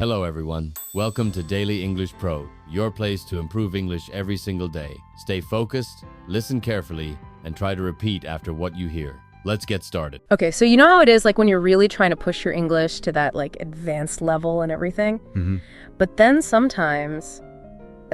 Hello everyone, welcome to Daily English Pro, your place to improve English every single day. Stay focused, listen carefully, and try to repeat after what you hear. Let's get started. Okay, so you know how it is like when you're really trying to push your English to that like advanced level and everything? Mm-hmm. But then sometimes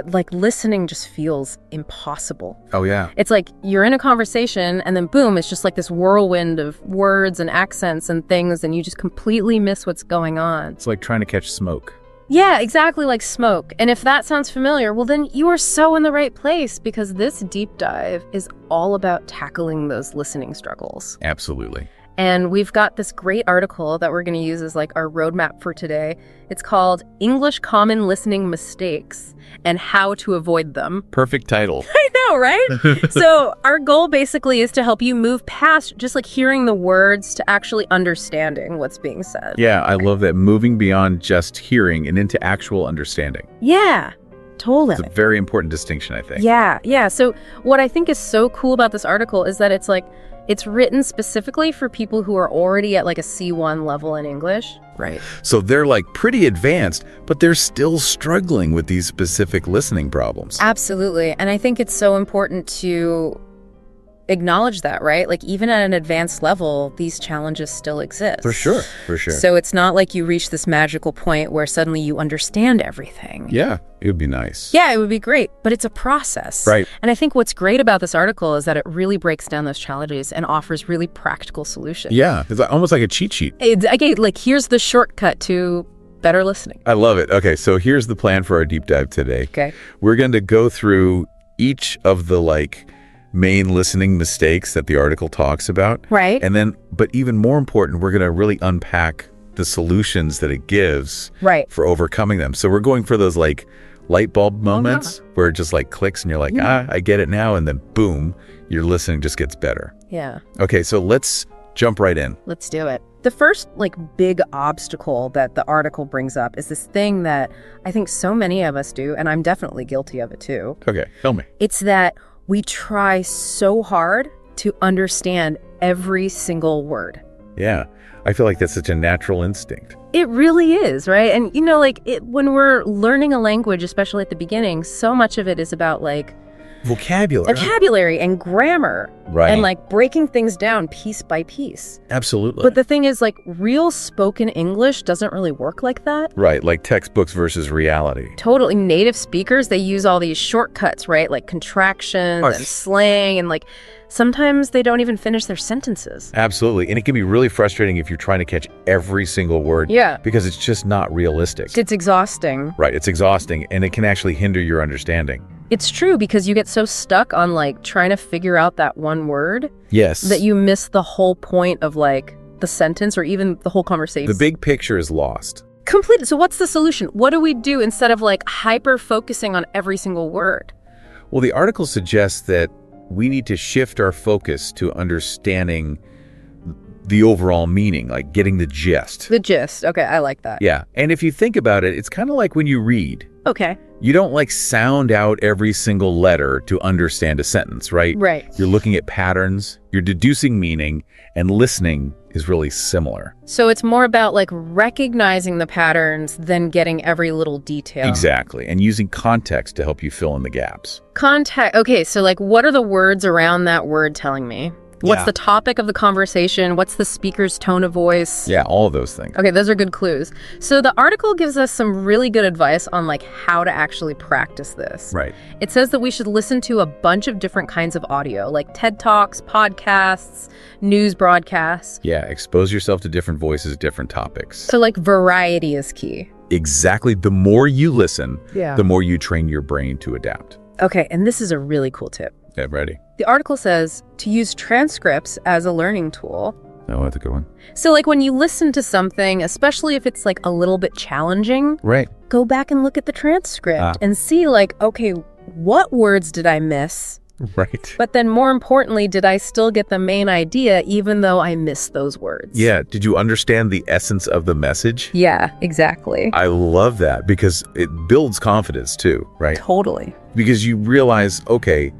like listening just feels impossible. Oh, yeah. It's like you're in a conversation and then boom, it's just like this whirlwind of words and accents and things and you just completely miss what's going on. It's like trying to catch smoke. Yeah, exactly like smoke. And if that sounds familiar, well then you are so in the right place because this deep dive is all about tackling those listening struggles. Absolutely. And we've got this great article that we're going to use as like our roadmap for today. It's called English Common Listening Mistakes and How to Avoid Them. Perfect title. I know, right? So our goal basically is to help you move past just like hearing the words to actually understanding what's being said. Yeah, I love that. Moving beyond just hearing and into actual understanding. Yeah, totally. It's a very important distinction, I think. Yeah. So what I think is so cool about this article is that it's like, it's written specifically for people who are already at like a C1 level in English. Right. So they're like pretty advanced, but they're still struggling with these specific listening problems. Absolutely. And I think it's so important to acknowledge that, right? Like even at an advanced level, these challenges still exist. For sure. So it's not like you reach this magical point where suddenly you understand everything. Yeah, it would be nice. Yeah, it would be great, but it's a process. Right. And I think what's great about this article is that it really breaks down those challenges and offers really practical solutions. Yeah, it's almost like a cheat sheet. Okay, like here's the shortcut to better listening. I love it. Okay, so here's the plan for our deep dive today. Okay. We're going to go through each of the main listening mistakes that the article talks about. Right. And then, but even more important, we're going to really unpack the solutions that it gives for overcoming them. So we're going for those light bulb moments where it just clicks and you're like, I get it now. And then boom, your listening just gets better. Yeah. Okay, so let's jump right in. Let's do it. The first big obstacle that the article brings up is this thing that I think so many of us do, and I'm definitely guilty of it too. Okay, tell me. It's that we try so hard to understand every single word. Yeah, I feel like that's such a natural instinct. It really is, right? And when we're learning a language, especially at the beginning, so much of it is about vocabulary and grammar. Right. And breaking things down piece by piece. Absolutely. But the thing is real spoken English doesn't really work like that. Right, like textbooks versus reality. Totally. Native speakers, they use all these shortcuts, right? Like contractions and slang and sometimes they don't even finish their sentences. Absolutely. And it can be really frustrating if you're trying to catch every single word. Yeah. Because it's just not realistic. It's exhausting. Right. It's exhausting and it can actually hinder your understanding. It's true because you get so stuck on trying to figure out that one word. Yes. That you miss the whole point of the sentence or even the whole conversation. The big picture is lost. Completely. So what's the solution? What do we do instead of hyper focusing on every single word? Well, the article suggests that we need to shift our focus to understanding the overall meaning, getting the gist. The gist. Okay, I like that. Yeah. And if you think about it, it's kind of like when you read. Okay. You don't sound out every single letter to understand a sentence, right? Right. You're looking at patterns, you're deducing meaning, and listening is really similar. So it's more about recognizing the patterns than getting every little detail. Exactly. And using context to help you fill in the gaps. Context. Okay, so what are the words around that word telling me? What's the topic of the conversation? What's the speaker's tone of voice? Yeah, all of those things. Okay, those are good clues. So the article gives us some really good advice on how to actually practice this. Right. It says that we should listen to a bunch of different kinds of audio, like TED Talks, podcasts, news broadcasts. Yeah, expose yourself to different voices, different topics. So variety is key. Exactly. The more you listen, the more you train your brain to adapt. Okay, and this is a really cool tip. Yeah, ready. The article says to use transcripts as a learning tool. Oh, that's a good one. So when you listen to something, especially if it's a little bit challenging, right, go back and look at the transcript and see okay, what words did I miss? Right. But then more importantly, did I still get the main idea even though I missed those words? Yeah. Did you understand the essence of the message? Yeah, exactly. I love that because it builds confidence too, right? Totally. Because you realize, okay,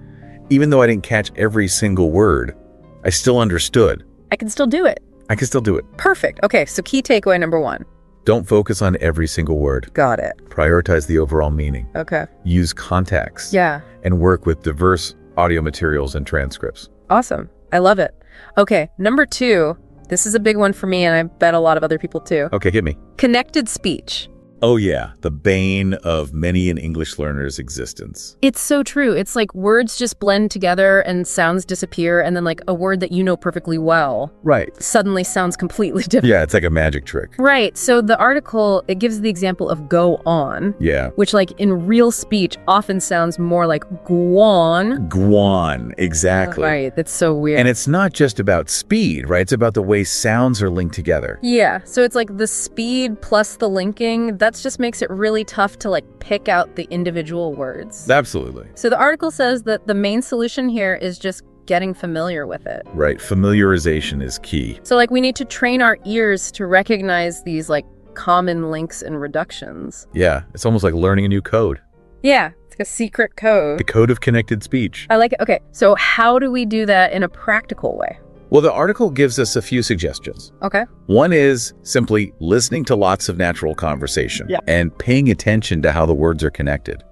even though I didn't catch every single word, I still understood. I can still do it. I can still do it. Perfect. Okay, so key takeaway number 1. Don't focus on every single word. Got it. Prioritize the overall meaning. Okay. Use context. Yeah. And work with diverse audio materials and transcripts. Awesome. I love it. Okay, number 2. This is a big one for me, and I bet a lot of other people too. Okay, hit me. Connected speech. Oh yeah, the bane of many an English learner's existence. It's so true. It's like words just blend together and sounds disappear, and then like a word that you know perfectly well suddenly sounds completely different. Yeah, it's like a magic trick. Right. So the article, it gives the example of go on. Yeah. Which like in real speech often sounds more like guan. Guan, exactly. Right. That's so weird. And it's not just about speed, right? It's about the way sounds are linked together. Yeah. So it's like the speed plus the linking, that just makes it really tough to like pick out the individual words. Absolutely. So the article says that the main solution here is just getting familiar with it. Right. Familiarization is key. So like we need to train our ears to recognize these like common links and reductions. Yeah. It's almost like learning a new code. Yeah. It's like a secret code. The code of connected speech. I like it. Okay. So how do we do that in a practical way? Well, the article gives us a few suggestions. Okay. One is simply listening to lots of natural conversation and paying attention to how the words are connected.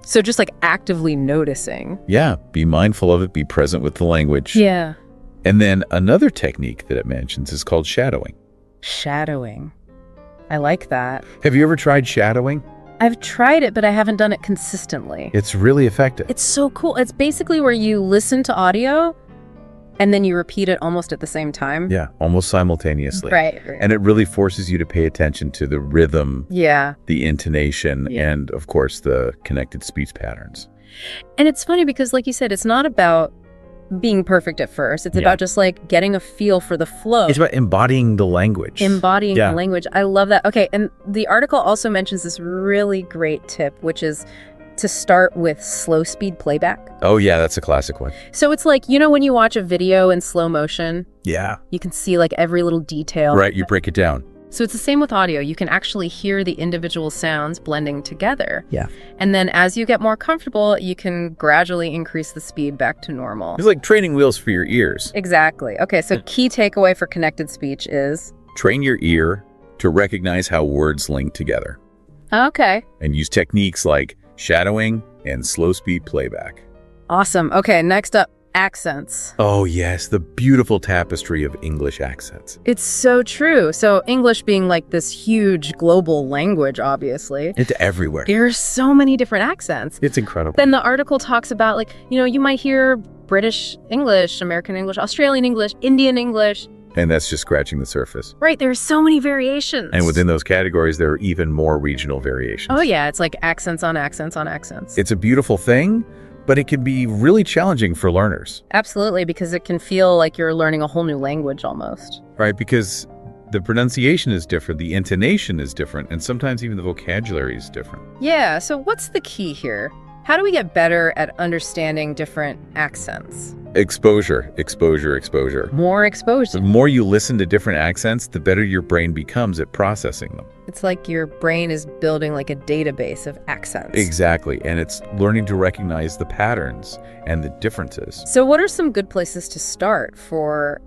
So just like actively noticing. Yeah. Be mindful of it. Be present with the language. Yeah. And then another technique that it mentions is called shadowing. Shadowing. I like that. Have you ever tried shadowing? I've tried it, but I haven't done it consistently. It's really effective. It's so cool. It's basically where you listen to audio and then you repeat it almost at the same time. Yeah, almost simultaneously. Right. And it really forces you to pay attention to the rhythm, the intonation, and of course the connected speech patterns. And it's funny because like you said, it's not about being perfect at first. It's about just like getting a feel for the flow. It's about embodying the language. Embodying the language. I love that. Okay, and the article also mentions this really great tip, which is to start with slow speed playback. Oh yeah, that's a classic one. So it's like, you know, when you watch a video in slow motion, you can see like every little detail. Right, you break it down. So it's the same with audio. You can actually hear the individual sounds blending together. Yeah. And then as you get more comfortable, you can gradually increase the speed back to normal. It's like training wheels for your ears. Exactly. Okay, so key takeaway for connected speech is? Train your ear to recognize how words link together. Okay. And use techniques like shadowing and slow speed playback. Awesome. Okay, next up, accents. Oh yes, the beautiful tapestry of English accents. It's so true. So English being like this huge global language, obviously. It's everywhere. There are so many different accents. It's incredible. Then the article talks about like, you know, you might hear British English, American English, Australian English, Indian English. And that's just scratching the surface. Right, there are so many variations. And within those categories, there are even more regional variations. Oh yeah, it's like accents on accents on accents. It's a beautiful thing, but it can be really challenging for learners. Absolutely, because it can feel like you're learning a whole new language almost. Right, because the pronunciation is different, the intonation is different, and sometimes even the vocabulary is different. Yeah, so what's the key here? How do we get better at understanding different accents? Exposure, exposure, exposure. More exposure. The more you listen to different accents, the better your brain becomes at processing them. It's like your brain is building like a database of accents. Exactly, and it's learning to recognize the patterns and the differences. So what are some good places to start for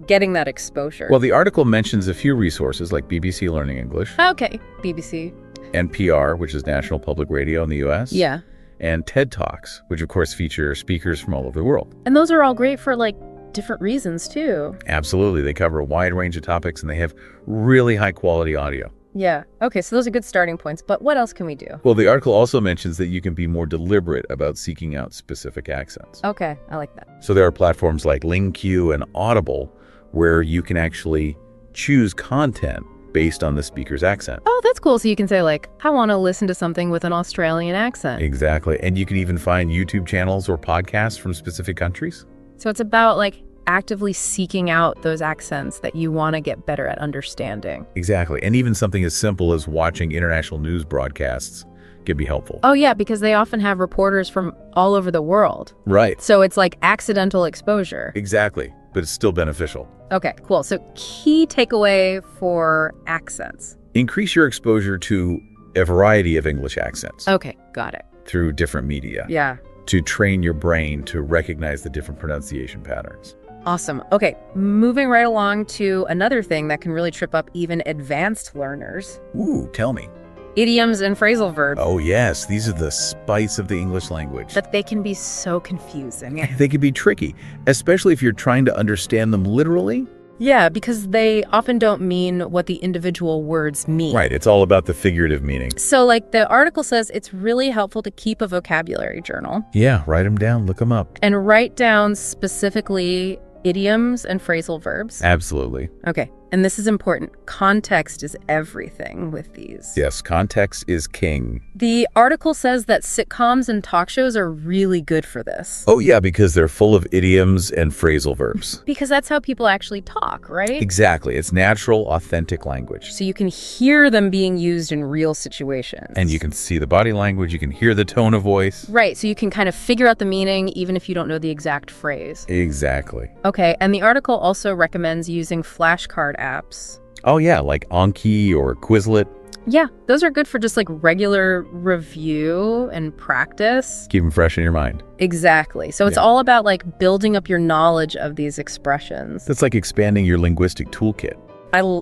getting that exposure? Well, the article mentions a few resources like BBC Learning English. Okay, BBC. NPR, which is National Public Radio in the US. Yeah. And TED Talks, which of course feature speakers from all over the world. And those are all great for like different reasons too. Absolutely. They cover a wide range of topics and they have really high quality audio. Yeah. Okay, so those are good starting points, but what else can we do? Well, the article also mentions that you can be more deliberate about seeking out specific accents. Okay, I like that. So there are platforms like LingQ and Audible where you can actually choose content based on the speaker's accent. Oh, that's cool. So you can say like, I want to listen to something with an Australian accent. Exactly. And you can even find YouTube channels or podcasts from specific countries. So it's about like actively seeking out those accents that you want to get better at understanding. Exactly. And even something as simple as watching international news broadcasts can be helpful. Oh yeah, because they often have reporters from all over the world. Right. So it's like accidental exposure. Exactly. But it's still beneficial. Okay, cool. So key takeaway for accents. Increase your exposure to a variety of English accents. Okay, got it. Through different media. Yeah. To train your brain to recognize the different pronunciation patterns. Awesome. Okay, moving right along to another thing that can really trip up even advanced learners. Ooh, tell me. Idioms and phrasal verbs. Oh, yes. These are the spice of the English language. But they can be so confusing. They can be tricky, especially if you're trying to understand them literally. Yeah, because they often don't mean what the individual words mean. Right. It's all about the figurative meaning. So, like the article says, it's really helpful to keep a vocabulary journal. Yeah, write them down, look them up. And write down specifically idioms and phrasal verbs. Absolutely. Okay. And this is important. Context is everything with these. Yes, context is king. The article says that sitcoms and talk shows are really good for this. Oh, yeah, because they're full of idioms and phrasal verbs. Because that's how people actually talk, right? Exactly. It's natural, authentic language. So you can hear them being used in real situations. And you can see the body language, you can hear the tone of voice. Right, so you can kind of figure out the meaning even if you don't know the exact phrase. Exactly. Okay, and the article also recommends using flashcard apps. Oh, yeah, like Anki or Quizlet. Yeah, those are good for just like regular review and practice. Keep them fresh in your mind. Exactly. So it's all about like building up your knowledge of these expressions. That's like expanding your linguistic toolkit.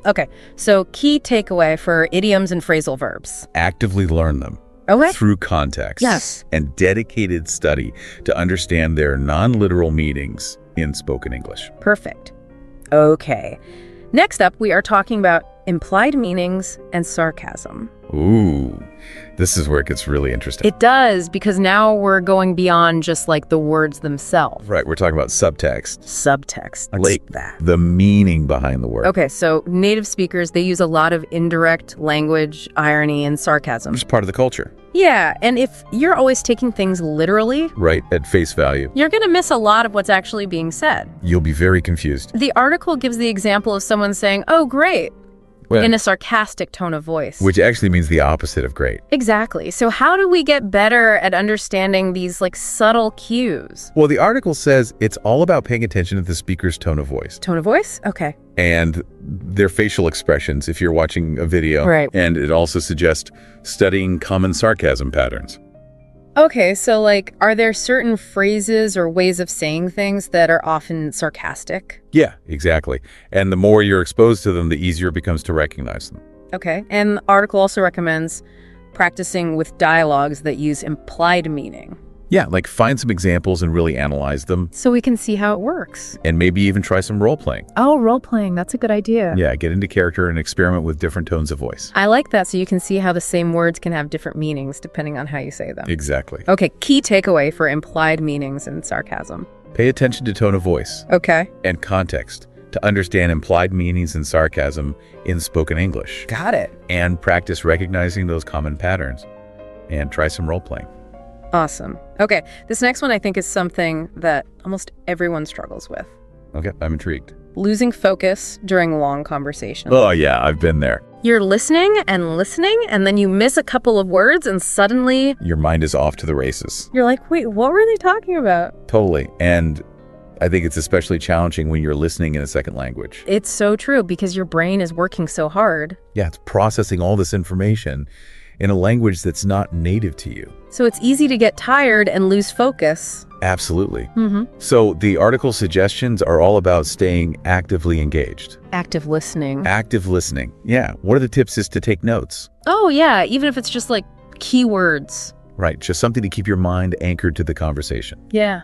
Okay, so key takeaway for idioms and phrasal verbs. Actively learn them. Okay. Through context. Yes. And dedicated study to understand their non-literal meanings in spoken English. Perfect. Okay. Next up, we are talking about implied meanings and sarcasm. Ooh, this is where it gets really interesting. It does, because now we're going beyond just like the words themselves. Right, we're talking about subtext. Subtext. Like the meaning behind the word. Okay, so native speakers, they use a lot of indirect language, irony, and sarcasm. It's part of the culture. Yeah, and if you're always taking things literally, right, at face value, you're going to miss a lot of what's actually being said. You'll be very confused. The article gives the example of someone saying, "Oh, great," in a sarcastic tone of voice. Which actually means the opposite of great. Exactly. So how do we get better at understanding these like subtle cues? Well, the article says it's all about paying attention to the speaker's tone of voice. Tone of voice? Okay. And their facial expressions if you're watching a video. Right. And it also suggests studying common sarcasm patterns. Okay, so like, are there certain phrases or ways of saying things that are often sarcastic? Yeah, exactly. And the more you're exposed to them, the easier it becomes to recognize them. Okay, and the article also recommends practicing with dialogues that use implied meaning. Yeah, like find some examples and really analyze them. So we can see how it works. And maybe even try some role-playing. Oh, role-playing. That's a good idea. Yeah, get into character and experiment with different tones of voice. I like that, so you can see how the same words can have different meanings depending on how you say them. Exactly. Okay, key takeaway for implied meanings and sarcasm. Pay attention to tone of voice. Okay. And context to understand implied meanings and sarcasm in spoken English. Got it. And practice recognizing those common patterns. And try some role-playing. Awesome. Okay, this next one I think is something that almost everyone struggles with. Okay, I'm intrigued. Losing focus during long conversations. Oh, yeah, I've been there. You're listening, and then you miss a couple of words, and suddenly your mind is off to the races. You're like, wait, what were they talking about? Totally. And I think it's especially challenging when you're listening in a second language. It's so true, because your brain is working so hard. Yeah, it's processing all this information in a language that's not native to you. So it's easy to get tired and lose focus. Absolutely. So the article suggestions are all about staying actively engaged. Active listening. Active listening. Yeah. One of the tips is to take notes. Oh, yeah. Even if it's just like keywords. Right. Just something to keep your mind anchored to the conversation. Yeah.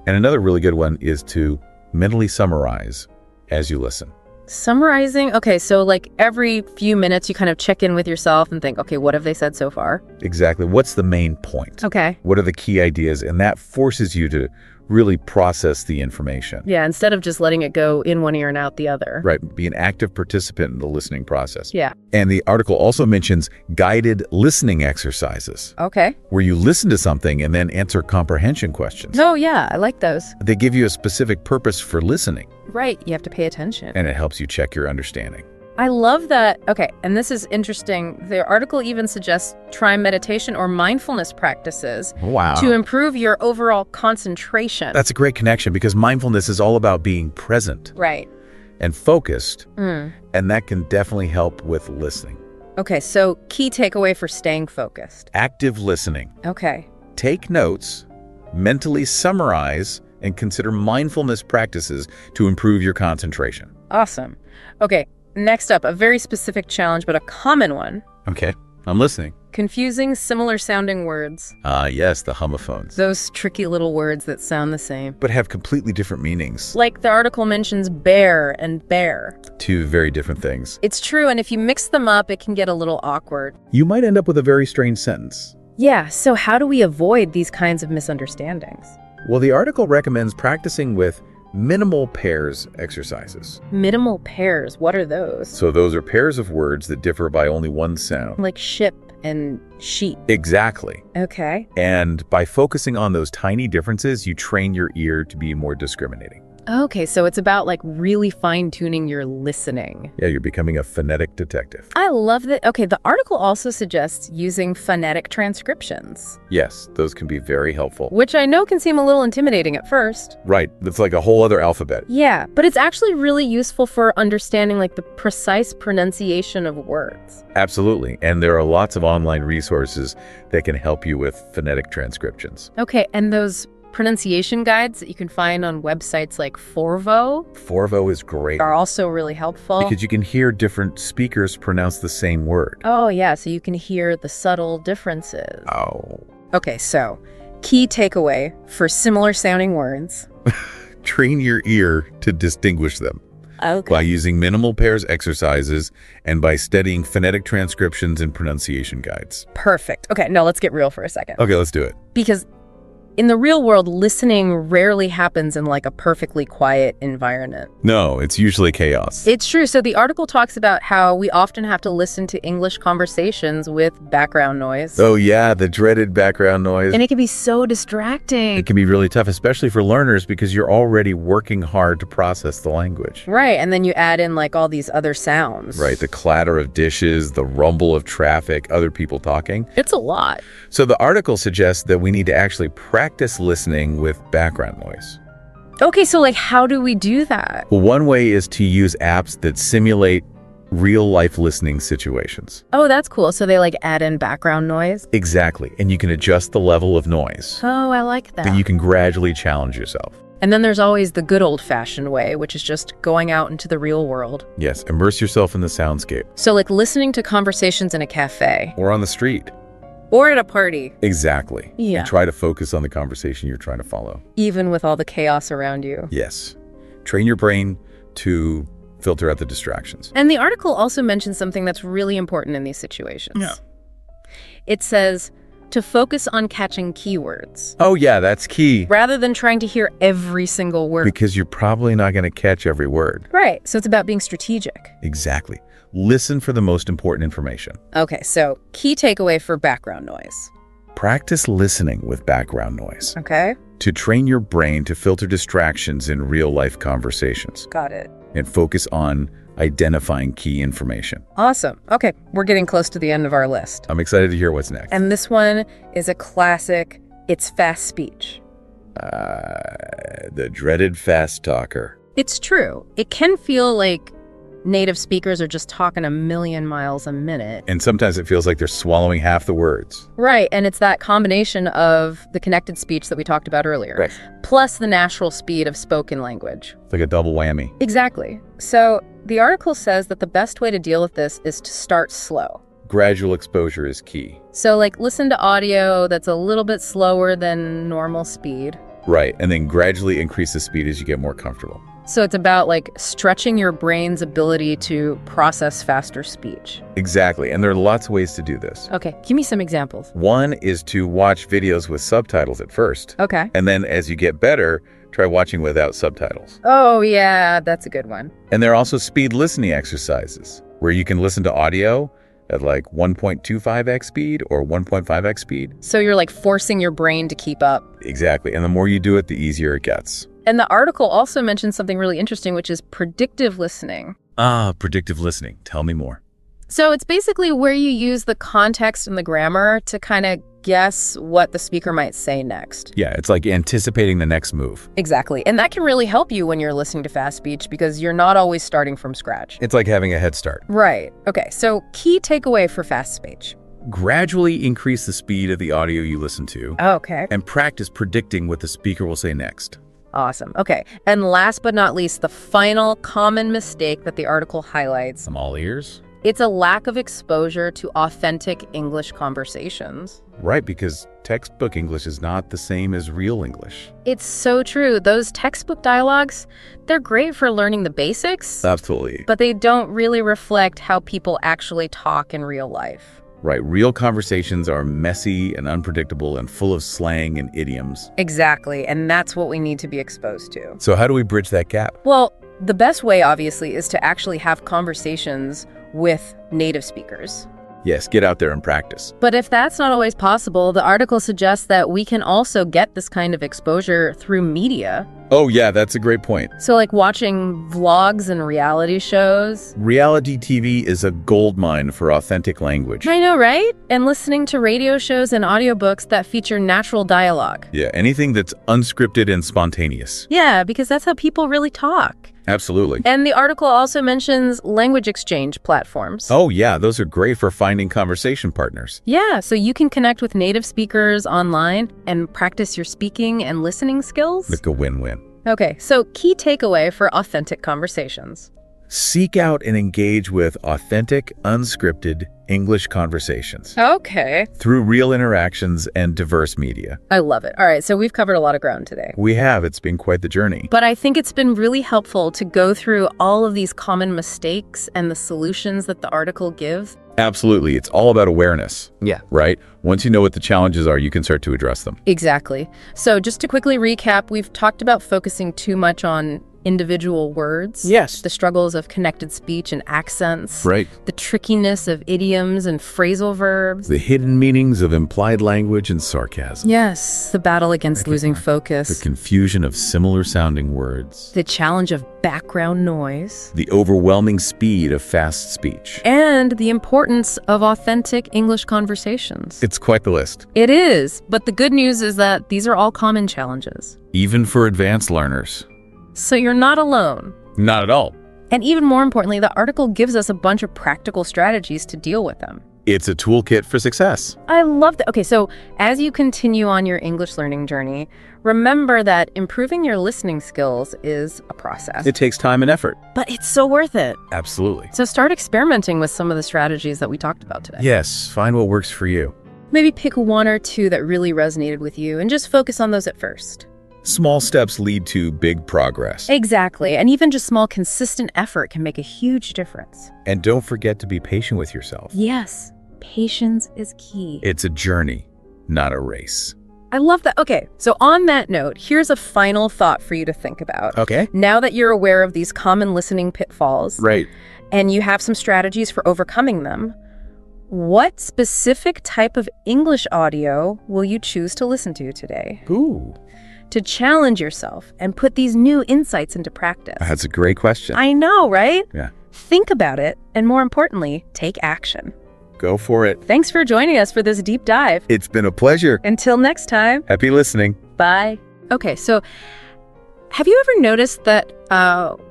And another really good one is to mentally summarize as you listen. Summarizing? Okay, so like every few minutes you kind of check in with yourself and think, okay, what have they said so far? Exactly. What's the main point? Okay. What are the key ideas? And that forces you to really process the information. Yeah, instead of just letting it go in one ear and out the other. Right. Be an active participant in the listening process. Yeah. And the article also mentions guided listening exercises. Okay. Where you listen to something and then answer comprehension questions. Oh, yeah, I like those. They give you a specific purpose for listening. Right. You have to pay attention. And it helps you check your understanding. I love that. Okay, and this is interesting. The article even suggests try meditation or mindfulness practices to improve your overall concentration. That's a great connection because mindfulness is all about being present. Right. And focused. And that can definitely help with listening. Okay, so key takeaway for staying focused. Active listening. Okay. Take notes, mentally summarize, and consider mindfulness practices to improve your concentration. Awesome. Okay, next up, a very specific challenge, but a common one. Okay, I'm listening. Confusing similar-sounding words. Yes, the homophones. Those tricky little words that sound the same. But have completely different meanings. Like the article mentions bear and bear. Two very different things. It's true, and if you mix them up, it can get a little awkward. You might end up with a very strange sentence. Yeah, so how do we avoid these kinds of misunderstandings? Well, the article recommends practicing with minimal pairs exercises. Minimal pairs, what are those? So those are pairs of words that differ by only one sound. Like ship and sheep. Exactly. Okay. And by focusing on those tiny differences, you train your ear to be more discriminating. Okay, so it's about like really fine-tuning your listening. Yeah, you're becoming a phonetic detective. I love that. Okay, the article also suggests using phonetic transcriptions. Yes, those can be very helpful. Which I know can seem a little intimidating at first. Right, that's like a whole other alphabet. Yeah, but it's actually really useful for understanding like the precise pronunciation of words. Absolutely, and there are lots of online resources that can help you with phonetic transcriptions. Okay, and those pronunciation guides that you can find on websites like Forvo. Forvo is great. Are also really helpful. Because you can hear different speakers pronounce the same word. Oh, yeah, so you can hear the subtle differences. Oh. Okay, so key takeaway for similar sounding words. Train your ear to distinguish them. Okay. By using minimal pairs exercises and by studying phonetic transcriptions and pronunciation guides. Perfect. Okay, no, let's get real for a second. Okay, let's do it. Because in the real world, listening rarely happens in like a perfectly quiet environment. No, it's usually chaos. It's true. So the article talks about how we often have to listen to English conversations with background noise. Oh yeah, the dreaded background noise. And it can be so distracting. It can be really tough, especially for learners, because you're already working hard to process the language. Right, and then you add in like all these other sounds. Right, the clatter of dishes, the rumble of traffic, other people talking. It's a lot. So the article suggests that we need to actually practice listening with background noise. Okay, so like how do we do that? Well, one way is to use apps that simulate real-life listening situations. Oh, that's cool. So they like add in background noise? Exactly, and you can adjust the level of noise. Oh, I like that. Then you can gradually challenge yourself. And then there's always the good old-fashioned way, which is just going out into the real world. Yes, immerse yourself in the soundscape. So like listening to conversations in a cafe. Or on the street. Or at a party. Exactly. Yeah. And try to focus on the conversation you're trying to follow. Even with all the chaos around you. Yes. Train your brain to filter out the distractions. And the article also mentions something that's really important in these situations. Yeah. It says to focus on catching keywords. Oh yeah, that's key. Rather than trying to hear every single word. Because you're probably not going to catch every word. Right. So it's about being strategic. Exactly. Listen for the most important information. Okay, so key takeaway for background noise. Practice listening with background noise. Okay. To train your brain to filter distractions in real-life conversations. Got it. And focus on identifying key information. Awesome. Okay, we're getting close to the end of our list. I'm excited to hear what's next. And this one is a classic. It's fast speech. The dreaded fast talker. It's true. It can feel like native speakers are just talking a million miles a minute. And sometimes it feels like they're swallowing half the words. Right, and it's that combination of the connected speech that we talked about earlier, Right. plus the natural speed of spoken language. It's like a double whammy. Exactly. So the article says that the best way to deal with this is to start slow. Gradual exposure is key. So like listen to audio that's a little bit slower than normal speed. Right, and then gradually increase the speed as you get more comfortable. So it's about like stretching your brain's ability to process faster speech. Exactly, and there are lots of ways to do this. Okay, give me some examples. One is to watch videos with subtitles at first. Okay. And then as you get better, try watching without subtitles. Oh yeah, that's a good one. And there are also speed listening exercises where you can listen to audio at like 1.25x speed or 1.5x speed. So you're like forcing your brain to keep up. Exactly, and the more you do it, the easier it gets. And the article also mentions something really interesting, which is predictive listening. Predictive listening. Tell me more. So it's basically where you use the context and the grammar to kind of guess what the speaker might say next. Yeah, it's like anticipating the next move. Exactly. And that can really help you when you're listening to fast speech because you're not always starting from scratch. It's like having a head start. Right. Okay, so key takeaway for fast speech. Gradually increase the speed of the audio you listen to. Okay. And practice predicting what the speaker will say next. Awesome. Okay. And last but not least, the final common mistake that the article highlights. I'm all ears. It's a lack of exposure to authentic English conversations. Right, because textbook English is not the same as real English. It's so true. Those textbook dialogues, they're great for learning the basics. Absolutely. But they don't really reflect how people actually talk in real life. Right, real conversations are messy and unpredictable and full of slang and idioms. Exactly, and that's what we need to be exposed to. So how do we bridge that gap? Well, the best way, obviously, is to actually have conversations with native speakers. Yes, get out there and practice. But if that's not always possible, the article suggests that we can also get this kind of exposure through media. Oh yeah, that's a great point. So like watching vlogs and reality shows. Reality TV is a goldmine for authentic language. I know, right? And listening to radio shows and audiobooks that feature natural dialogue. Yeah, anything that's unscripted and spontaneous. Yeah, because that's how people really talk. Absolutely. And the article also mentions language exchange platforms. Oh yeah, those are great for finding conversation partners. Yeah, so you can connect with native speakers online and practice your speaking and listening skills. Like a win-win. Okay, so key takeaway for authentic conversations. Seek out and engage with authentic, unscripted English conversations. Okay. Through real interactions and diverse media. I love it. All right, so we've covered a lot of ground today. We have. It's been quite the journey. But I think it's been really helpful to go through all of these common mistakes and the solutions that the article gives. Absolutely. It's all about awareness. Yeah. Right? Once you know what the challenges are, you can start to address them. Exactly. So just to quickly recap, we've talked about focusing too much on individual words. Yes. The struggles of connected speech and accents. Right. The trickiness of idioms and phrasal verbs. The hidden meanings of implied language and sarcasm. Yes. The battle against losing focus. The confusion of similar sounding words. The challenge of background noise. The overwhelming speed of fast speech. And the importance of authentic English conversations. It's quite the list. It is. But the good news is that these are all common challenges. Even for advanced learners. So you're not alone. Not at all. And even more importantly, the article gives us a bunch of practical strategies to deal with them. It's a toolkit for success. I love that. Okay, so as you continue on your English learning journey, remember that improving your listening skills is a process. It takes time and effort. But it's so worth it. Absolutely. So start experimenting with some of the strategies that we talked about today. Yes, find what works for you. Maybe pick one or two that really resonated with you and just focus on those at first. Small steps lead to big progress. Exactly. And even just small, consistent effort can make a huge difference. And don't forget to be patient with yourself. Yes, patience is key. It's a journey, not a race. I love that. Okay, so on that note, here's a final thought for you to think about. Okay. Now that you're aware of these common listening pitfalls, Right. and you have some strategies for overcoming them, what specific type of English audio will you choose to listen to today? Ooh. To challenge yourself and put these new insights into practice. That's a great question. I know, right? Yeah. Think about it, and more importantly, take action. Go for it. Thanks for joining us for this deep dive. It's been a pleasure. Until next time. Happy listening. Bye. Okay, so have you ever noticed that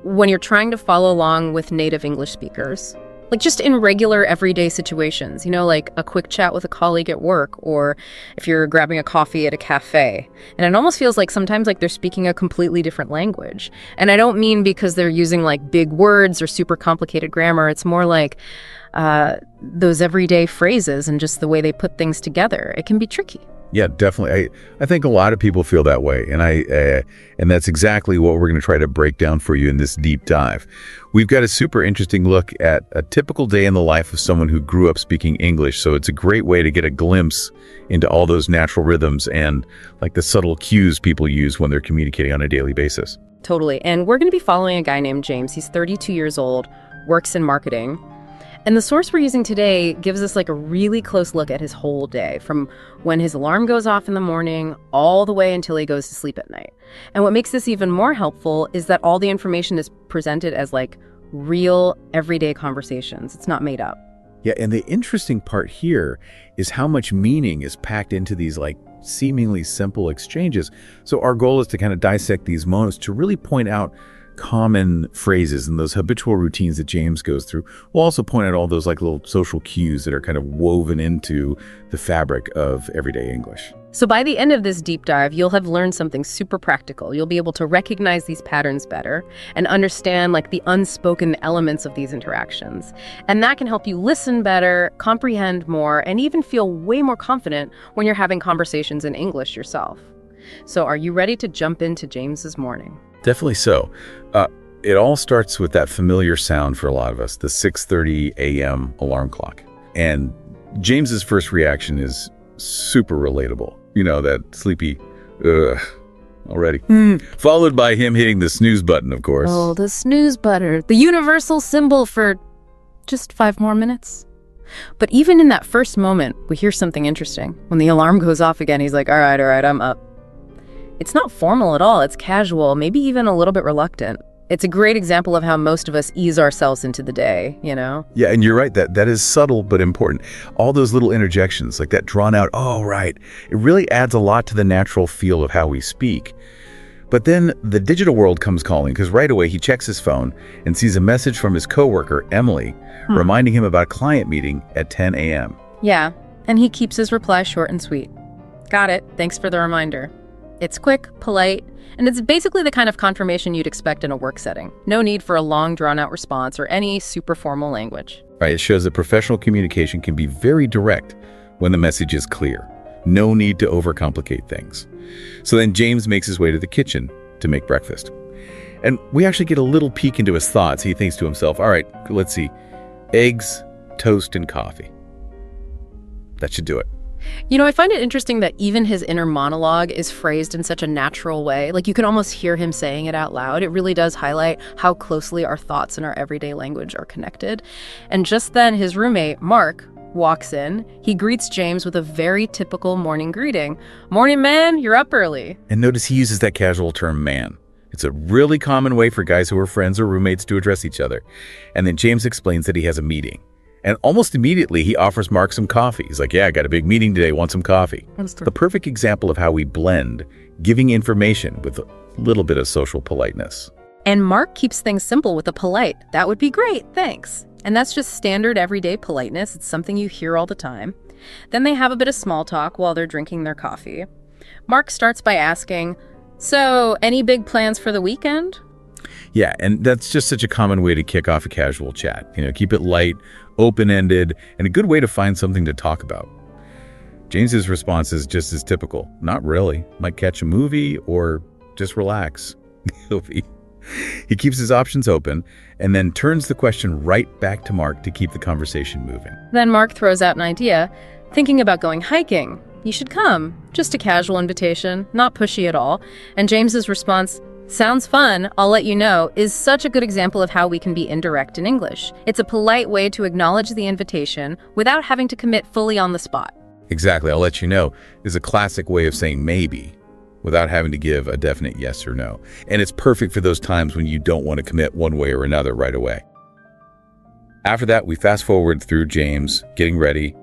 when you're trying to follow along with native English speakers, like just in regular everyday situations, you know, like a quick chat with a colleague at work, or if you're grabbing a coffee at a cafe, and it almost feels like sometimes like they're speaking a completely different language. And I don't mean because they're using like big words or super complicated grammar. It's more like those everyday phrases and just the way they put things together. It can be tricky. Yeah, definitely. I think a lot of people feel that way, and that's exactly what we're going to try to break down for you in this deep dive. We've got a super interesting look at a typical day in the life of someone who grew up speaking English, so it's a great way to get a glimpse into all those natural rhythms and like the subtle cues people use when they're communicating on a daily basis. Totally. And we're going to be following a guy named James. He's 32 years old, works in marketing. And the source we're using today gives us like a really close look at his whole day, from when his alarm goes off in the morning all the way until he goes to sleep at night. And what makes this even more helpful is that all the information is presented as like real everyday conversations. It's not made up. Yeah, and the interesting part here is how much meaning is packed into these like seemingly simple exchanges. So our goal is to kind of dissect these moments to really point out common phrases and those habitual routines that James goes through. We'll also point out all those like little social cues that are kind of woven into the fabric of everyday English. So by the end of this deep dive, you'll have learned something super practical. You'll be able to recognize these patterns better and understand like the unspoken elements of these interactions. And that can help you listen better, comprehend more, and even feel way more confident when you're having conversations in English yourself. So are you ready to jump into James's morning? Definitely so. It all starts with that familiar sound for a lot of us, the 6:30 a.m. alarm clock. And James's first reaction is super relatable. You know, that sleepy, already. Followed by him hitting the snooze button, of course. Oh, the snooze button, the universal symbol for just 5 more minutes. But even in that first moment, we hear something interesting. When the alarm goes off again, he's like, all right, I'm up. It's not formal at all. It's casual, maybe even a little bit reluctant. It's a great example of how most of us ease ourselves into the day, you know? Yeah, and you're right. That is subtle but important. All those little interjections, like that drawn out, oh, right. It really adds a lot to the natural feel of how we speak. But then the digital world comes calling, because right away he checks his phone and sees a message from his coworker, Emily, reminding him about a client meeting at 10 a.m. Yeah, and he keeps his reply short and sweet. Got it. Thanks for the reminder. It's quick, polite, and it's basically the kind of confirmation you'd expect in a work setting. No need for a long, drawn-out response or any super formal language. Right, it shows that professional communication can be very direct when the message is clear. No need to overcomplicate things. So then James makes his way to the kitchen to make breakfast. And we actually get a little peek into his thoughts. He thinks to himself, all right, let's see, eggs, toast, and coffee. That should do it. You know, I find it interesting that even his inner monologue is phrased in such a natural way. Like, you can almost hear him saying it out loud. It really does highlight how closely our thoughts and our everyday language are connected. And just then, his roommate, Mark, walks in. He greets James with a very typical morning greeting. Morning, man, you're up early. And notice he uses that casual term, man. It's a really common way for guys who are friends or roommates to address each other. And then James explains that he has a meeting. And almost immediately, he offers Mark some coffee. He's like, yeah, I got a big meeting today. Want some coffee? The perfect example of how we blend giving information with a little bit of social politeness. And Mark keeps things simple with a polite, that would be great, thanks. And that's just standard everyday politeness. It's something you hear all the time. Then they have a bit of small talk while they're drinking their coffee. Mark starts by asking, so any big plans for the weekend? Yeah, and that's just such a common way to kick off a casual chat. You know, keep it light, open-ended, and a good way to find something to talk about. James's response is just as typical. Not really. Might catch a movie or just relax. He keeps his options open and then turns the question right back to Mark to keep the conversation moving. Then Mark throws out an idea, thinking about going hiking. You should come. Just a casual invitation, not pushy at all. And James's response, sounds fun, I'll let you know, is such a good example of how we can be indirect in English. It's a polite way to acknowledge the invitation without having to commit fully on the spot. Exactly, I'll let you know is a classic way of saying maybe without having to give a definite yes or no. And it's perfect for those times when you don't want to commit one way or another right away. After that, we fast forward through James getting ready.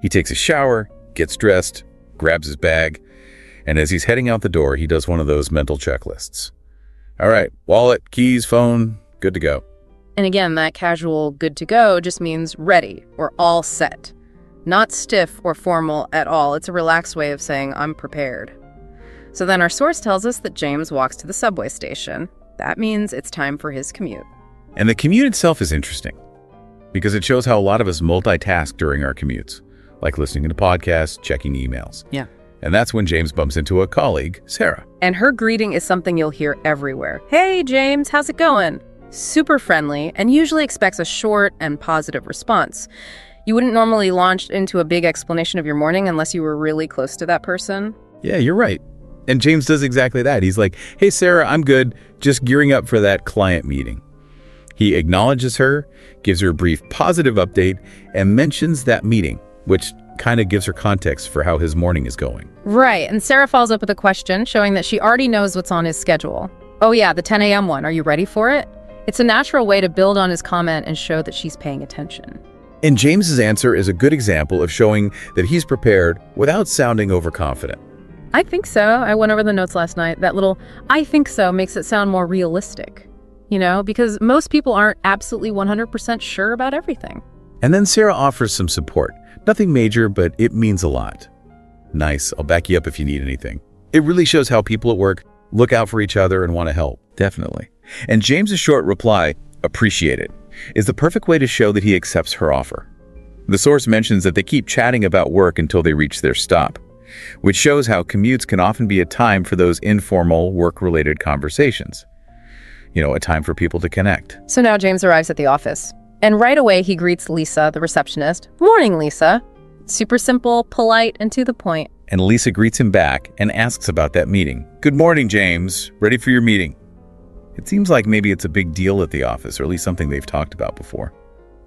He takes a shower, gets dressed, grabs his bag, and as he's heading out the door, he does one of those mental checklists. All right, wallet, keys, phone, good to go. And again, that casual good to go just means ready or all set. Not stiff or formal at all. It's a relaxed way of saying I'm prepared. So then our source tells us that James walks to the subway station. That means it's time for his commute. And the commute itself is interesting because it shows how a lot of us multitask during our commutes, like listening to podcasts, checking emails. Yeah. And that's when James bumps into a colleague, Sarah. And her greeting is something you'll hear everywhere. Hey, James, how's it going? Super friendly and usually expects a short and positive response. You wouldn't normally launch into a big explanation of your morning unless you were really close to that person. Yeah, you're right. And James does exactly that. He's like, hey, Sarah, I'm good. Just gearing up for that client meeting. He acknowledges her, gives her a brief positive update, and mentions that meeting, which kind of gives her context for how his morning is going. Right. And Sarah follows up with a question showing that she already knows what's on his schedule. Oh yeah, the 10 a.m. one. Are you ready for it? It's a natural way to build on his comment and show that she's paying attention. And James's answer is a good example of showing that he's prepared without sounding overconfident. I think so. I went over the notes last night. That little I think so makes it sound more realistic. because most people aren't absolutely 100% sure about everything. And then Sarah offers some support. Nothing major, but it means a lot. Nice, I'll back you up if you need anything. It really shows how people at work look out for each other and want to help. Definitely. And James's short reply, appreciate it, is the perfect way to show that he accepts her offer. The source mentions that they keep chatting about work until they reach their stop, which shows how commutes can often be a time for those informal, work-related conversations. A time for people to connect. So now James arrives at the office, and right away he greets Lisa, the receptionist. Morning, Lisa. Super simple, polite, and to the point. And Lisa greets him back and asks about that meeting. Good morning, James. Ready for your meeting? It seems like maybe it's a big deal at the office, or at least something they've talked about before.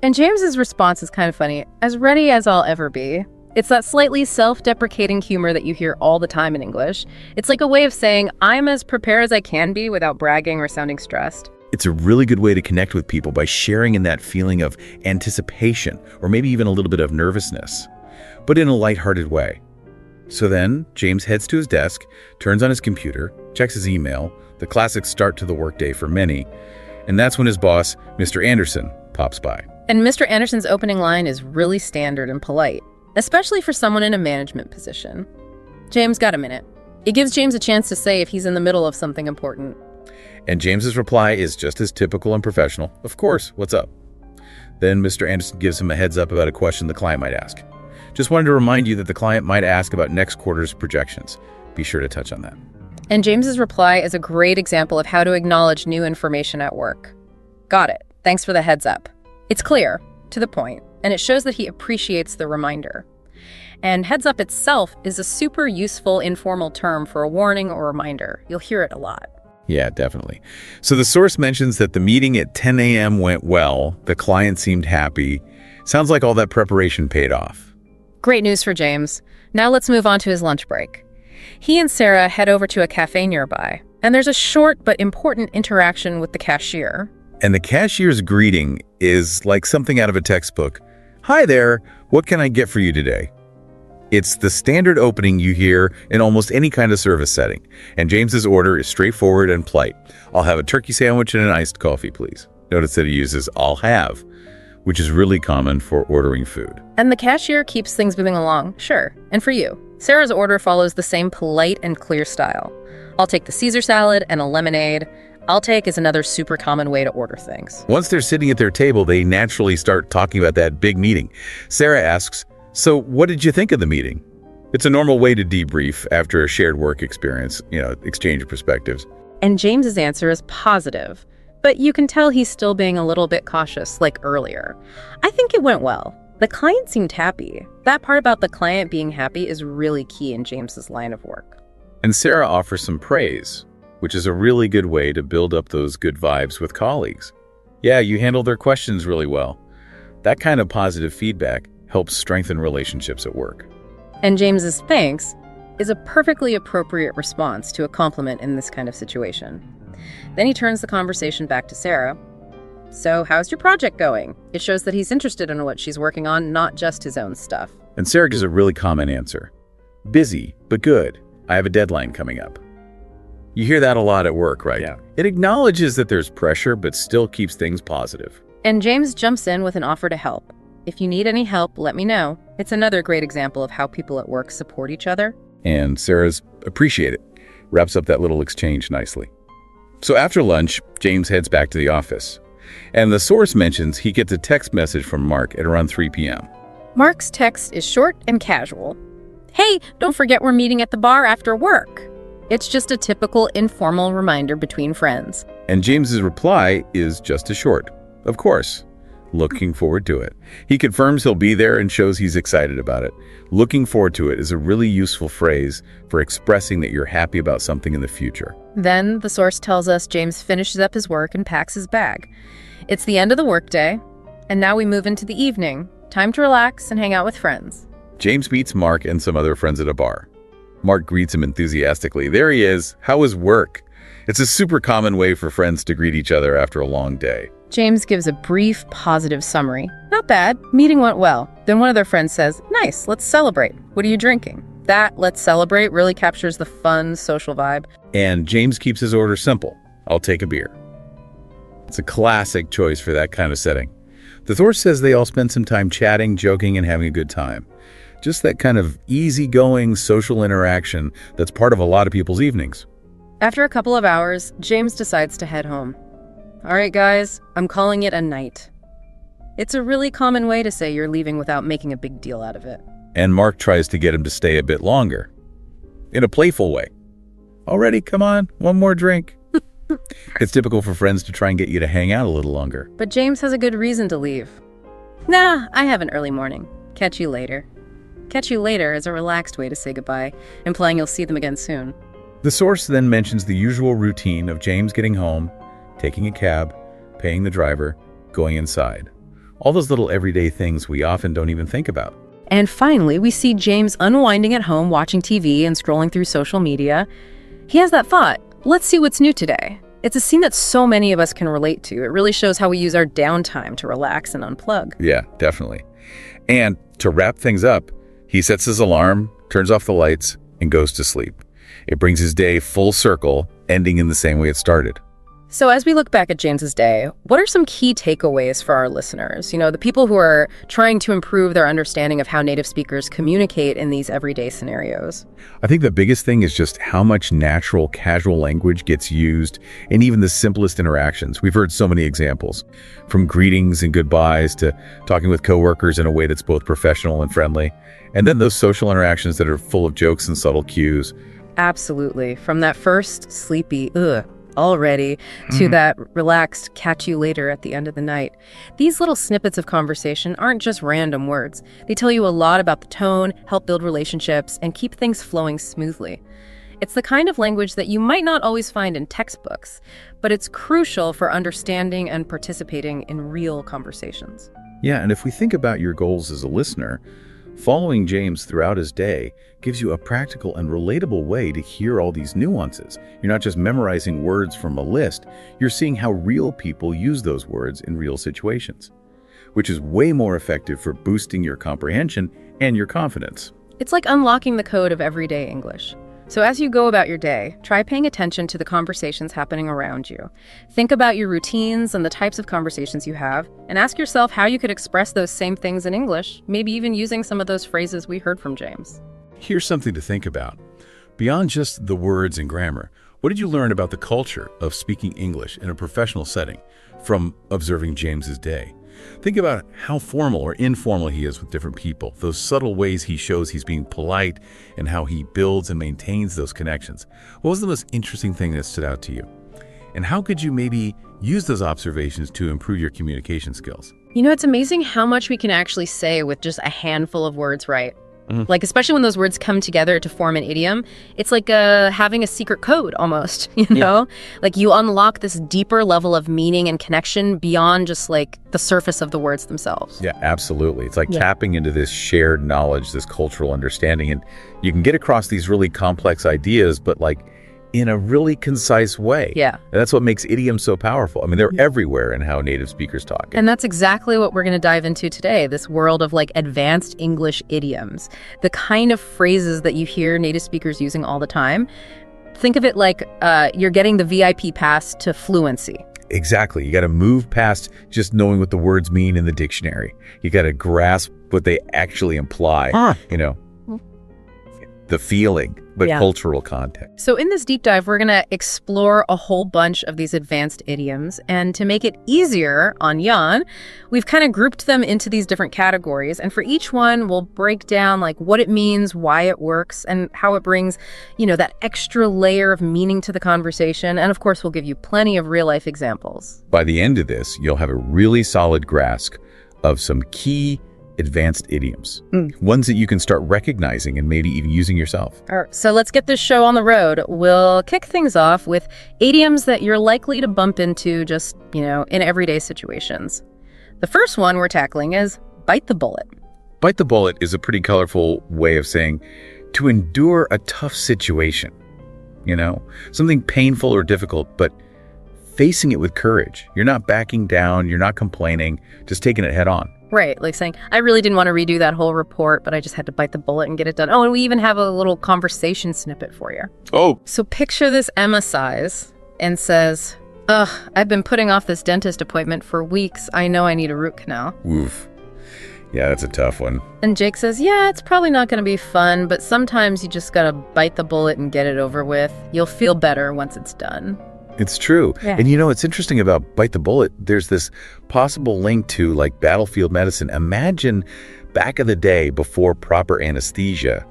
And James's response is kind of funny. As ready as I'll ever be. It's that slightly self-deprecating humor that you hear all the time in English. It's like a way of saying, I'm as prepared as I can be without bragging or sounding stressed. It's a really good way to connect with people by sharing in that feeling of anticipation, or maybe even a little bit of nervousness, but in a lighthearted way. So then, James heads to his desk, turns on his computer, checks his email, the classic start to the workday for many, and that's when his boss, Mr. Anderson, pops by. And Mr. Anderson's opening line is really standard and polite, especially for someone in a management position. James, got a minute. It gives James a chance to say if he's in the middle of something important. And James's reply is just as typical and professional. Of course, what's up? Then Mr. Anderson gives him a heads up about a question the client might ask. Just wanted to remind you that the client might ask about next quarter's projections. Be sure to touch on that. And James's reply is a great example of how to acknowledge new information at work. Got it. Thanks for the heads up. It's clear, to the point, and it shows that he appreciates the reminder. And heads up itself is a super useful informal term for a warning or reminder. You'll hear it a lot. Yeah, definitely. So the source mentions that the meeting at 10 a.m. went well. The client seemed happy. Sounds like all that preparation paid off. Great news for James. Now let's move on to his lunch break. He and Sarah head over to a cafe nearby, and there's a short but important interaction with the cashier. And the cashier's greeting is like something out of a textbook. Hi there, what can I get for you today? It's the standard opening you hear in almost any kind of service setting, and James's order is straightforward and polite. I'll have a turkey sandwich and an iced coffee, please. Notice that he uses I'll have, which is really common for ordering food. And the cashier keeps things moving along, sure. And for you, Sarah's order follows the same polite and clear style. I'll take the Caesar salad and a lemonade. I'll take is another super common way to order things. Once they're sitting at their table, they naturally start talking about that big meeting. Sarah asks, so what did you think of the meeting? It's a normal way to debrief after a shared work experience, exchange perspectives. And James's answer is positive, but you can tell he's still being a little bit cautious, like earlier. I think it went well. The client seemed happy. That part about the client being happy is really key in James's line of work. And Sarah offers some praise, which is a really good way to build up those good vibes with colleagues. Yeah, you handled their questions really well. That kind of positive feedback helps strengthen relationships at work. And James's thanks is a perfectly appropriate response to a compliment in this kind of situation. Then he turns the conversation back to Sarah. So how's your project going? It shows that he's interested in what she's working on, not just his own stuff. And Sarah gives a really common answer. Busy, but good. I have a deadline coming up. You hear that a lot at work, right? Yeah. It acknowledges that there's pressure, but still keeps things positive. And James jumps in with an offer to help. If you need any help, let me know. It's another great example of how people at work support each other. And Sarah's appreciate it. Wraps up that little exchange nicely. So after lunch, James heads back to the office. And the source mentions he gets a text message from Mark at around 3 p.m. Mark's text is short and casual. Hey, don't forget we're meeting at the bar after work. It's just a typical informal reminder between friends. And James's reply is just as short. Of course. Looking forward to it. He confirms he'll be there and shows he's excited about it. Looking forward to it is a really useful phrase for expressing that you're happy about something in the future. Then the source tells us James finishes up his work and packs his bag. It's the end of the workday, and now we move into the evening. Time to relax and hang out with friends. James meets Mark and some other friends at a bar. Mark greets him enthusiastically. There he is. How was work? It's a super common way for friends to greet each other after a long day. James gives a brief, positive summary. Not bad. Meeting went well. Then one of their friends says, nice, let's celebrate. What are you drinking? That let's celebrate really captures the fun, social vibe. And James keeps his order simple. I'll take a beer. It's a classic choice for that kind of setting. The Thor says they all spend some time chatting, joking, and having a good time. Just that kind of easygoing social interaction that's part of a lot of people's evenings. After a couple of hours, James decides to head home. All right, guys, I'm calling it a night. It's a really common way to say you're leaving without making a big deal out of it. And Mark tries to get him to stay a bit longer. In a playful way. Already, come on, one more drink. It's typical for friends to try and get you to hang out a little longer. But James has a good reason to leave. Nah, I have an early morning. Catch you later. Catch you later is a relaxed way to say goodbye, implying you'll see them again soon. The source then mentions the usual routine of James getting home, taking a cab, paying the driver, going inside. All those little everyday things we often don't even think about. And finally, we see James unwinding at home, watching TV and scrolling through social media. He has that thought, let's see what's new today. It's a scene that so many of us can relate to. It really shows how we use our downtime to relax and unplug. Yeah, definitely. And to wrap things up, he sets his alarm, turns off the lights, and goes to sleep. It brings his day full circle, ending in the same way it started. So as we look back at James's day, what are some key takeaways for our listeners? You know, the people who are trying to improve their understanding of how native speakers communicate in these everyday scenarios. I think the biggest thing is just how much natural, casual language gets used in even the simplest interactions. We've heard so many examples, from greetings and goodbyes to talking with coworkers in a way that's both professional and friendly. And then those social interactions that are full of jokes and subtle cues. Absolutely. From that first sleepy, already, to that relaxed catch you later at the end of the night. These little snippets of conversation aren't just random words. They tell you a lot about the tone, help build relationships, and keep things flowing smoothly. It's the kind of language that you might not always find in textbooks, but it's crucial for understanding and participating in real conversations. Yeah, and if we think about your goals as a listener, following James throughout his day gives you a practical and relatable way to hear all these nuances. You're not just memorizing words from a list, you're seeing how real people use those words in real situations, which is way more effective for boosting your comprehension and your confidence. It's like unlocking the code of everyday English. So as you go about your day, try paying attention to the conversations happening around you. Think about your routines and the types of conversations you have, and ask yourself how you could express those same things in English, maybe even using some of those phrases we heard from James. Here's something to think about. Beyond just the words and grammar, what did you learn about the culture of speaking English in a professional setting from observing James's day? Think about how formal or informal he is with different people, those subtle ways he shows he's being polite, and how he builds and maintains those connections. What was the most interesting thing that stood out to you? And how could you maybe use those observations to improve your communication skills? You know, it's amazing how much we can actually say with just a handful of words, right? Like, especially when those words come together to form an idiom, it's like having a secret code almost, you know? Like, you unlock this deeper level of meaning and connection beyond just like the surface of the words themselves. Yeah, absolutely. It's like tapping into this shared knowledge, this cultural understanding, and you can get across these really complex ideas, but like in a really concise way. Yeah. And that's what makes idioms so powerful. I mean, they're everywhere in how native speakers talk. And that's exactly what we're going to dive into today, this world of like advanced English idioms, the kind of phrases that you hear native speakers using all the time. Think of it like you're getting the VIP pass to fluency. Exactly. You got to move past just knowing what the words mean in the dictionary. You got to grasp what they actually imply, you know, the feeling, but cultural context. So in this deep dive, we're going to explore a whole bunch of these advanced idioms. And to make it easier on Jan, we've kind of grouped them into these different categories. And for each one, we'll break down like what it means, why it works, and how it brings, you know, that extra layer of meaning to the conversation. And of course, we'll give you plenty of real life examples. By the end of this, you'll have a really solid grasp of some key advanced idioms, ones that you can start recognizing and maybe even using yourself. All right, so let's get this show on the road. We'll kick things off with idioms that you're likely to bump into just, you know, in everyday situations. The first one we're tackling is bite the bullet. Bite the bullet is a pretty colorful way of saying to endure a tough situation, you know, something painful or difficult, but facing it with courage. You're not backing down, you're not complaining, just taking it head on. Right, like saying, I really didn't want to redo that whole report, but I just had to bite the bullet and get it done. Oh, and we even have a little conversation snippet for you. Oh. So picture this Emma sighs and says, Ugh, I've been putting off this dentist appointment for weeks. I know I need a root canal. Oof. Yeah, that's a tough one. And Jake says, yeah, it's probably not going to be fun, but sometimes you just got to bite the bullet and get it over with. You'll feel better once it's done. It's true. Yeah. And you know, it's interesting about bite the bullet. There's this possible link to like battlefield medicine. Imagine back in the day before proper anesthesia,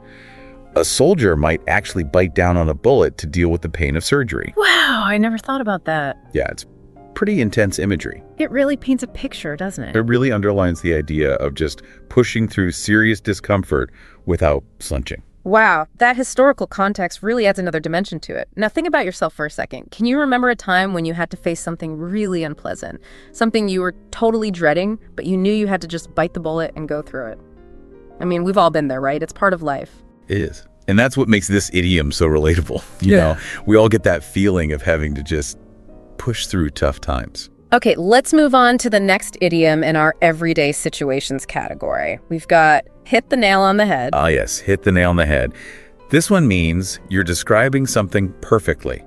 a soldier might actually bite down on a bullet to deal with the pain of surgery. Wow, I never thought about that. Yeah, it's pretty intense imagery. It really paints a picture, doesn't it? It really underlines the idea of just pushing through serious discomfort without flinching. Wow, that historical context really adds another dimension to it. Now think about yourself for a second. Can you remember a time when you had to face something really unpleasant? Something you were totally dreading, but you knew you had to just bite the bullet and go through it? I mean, we've all been there, right? It's part of life. It is. And that's what makes this idiom so relatable. You know, we all get that feeling of having to just push through tough times. Okay, let's move on to the next idiom in our everyday situations category. We've got hit the nail on the head. Ah, yes, hit the nail on the head. This one means you're describing something perfectly.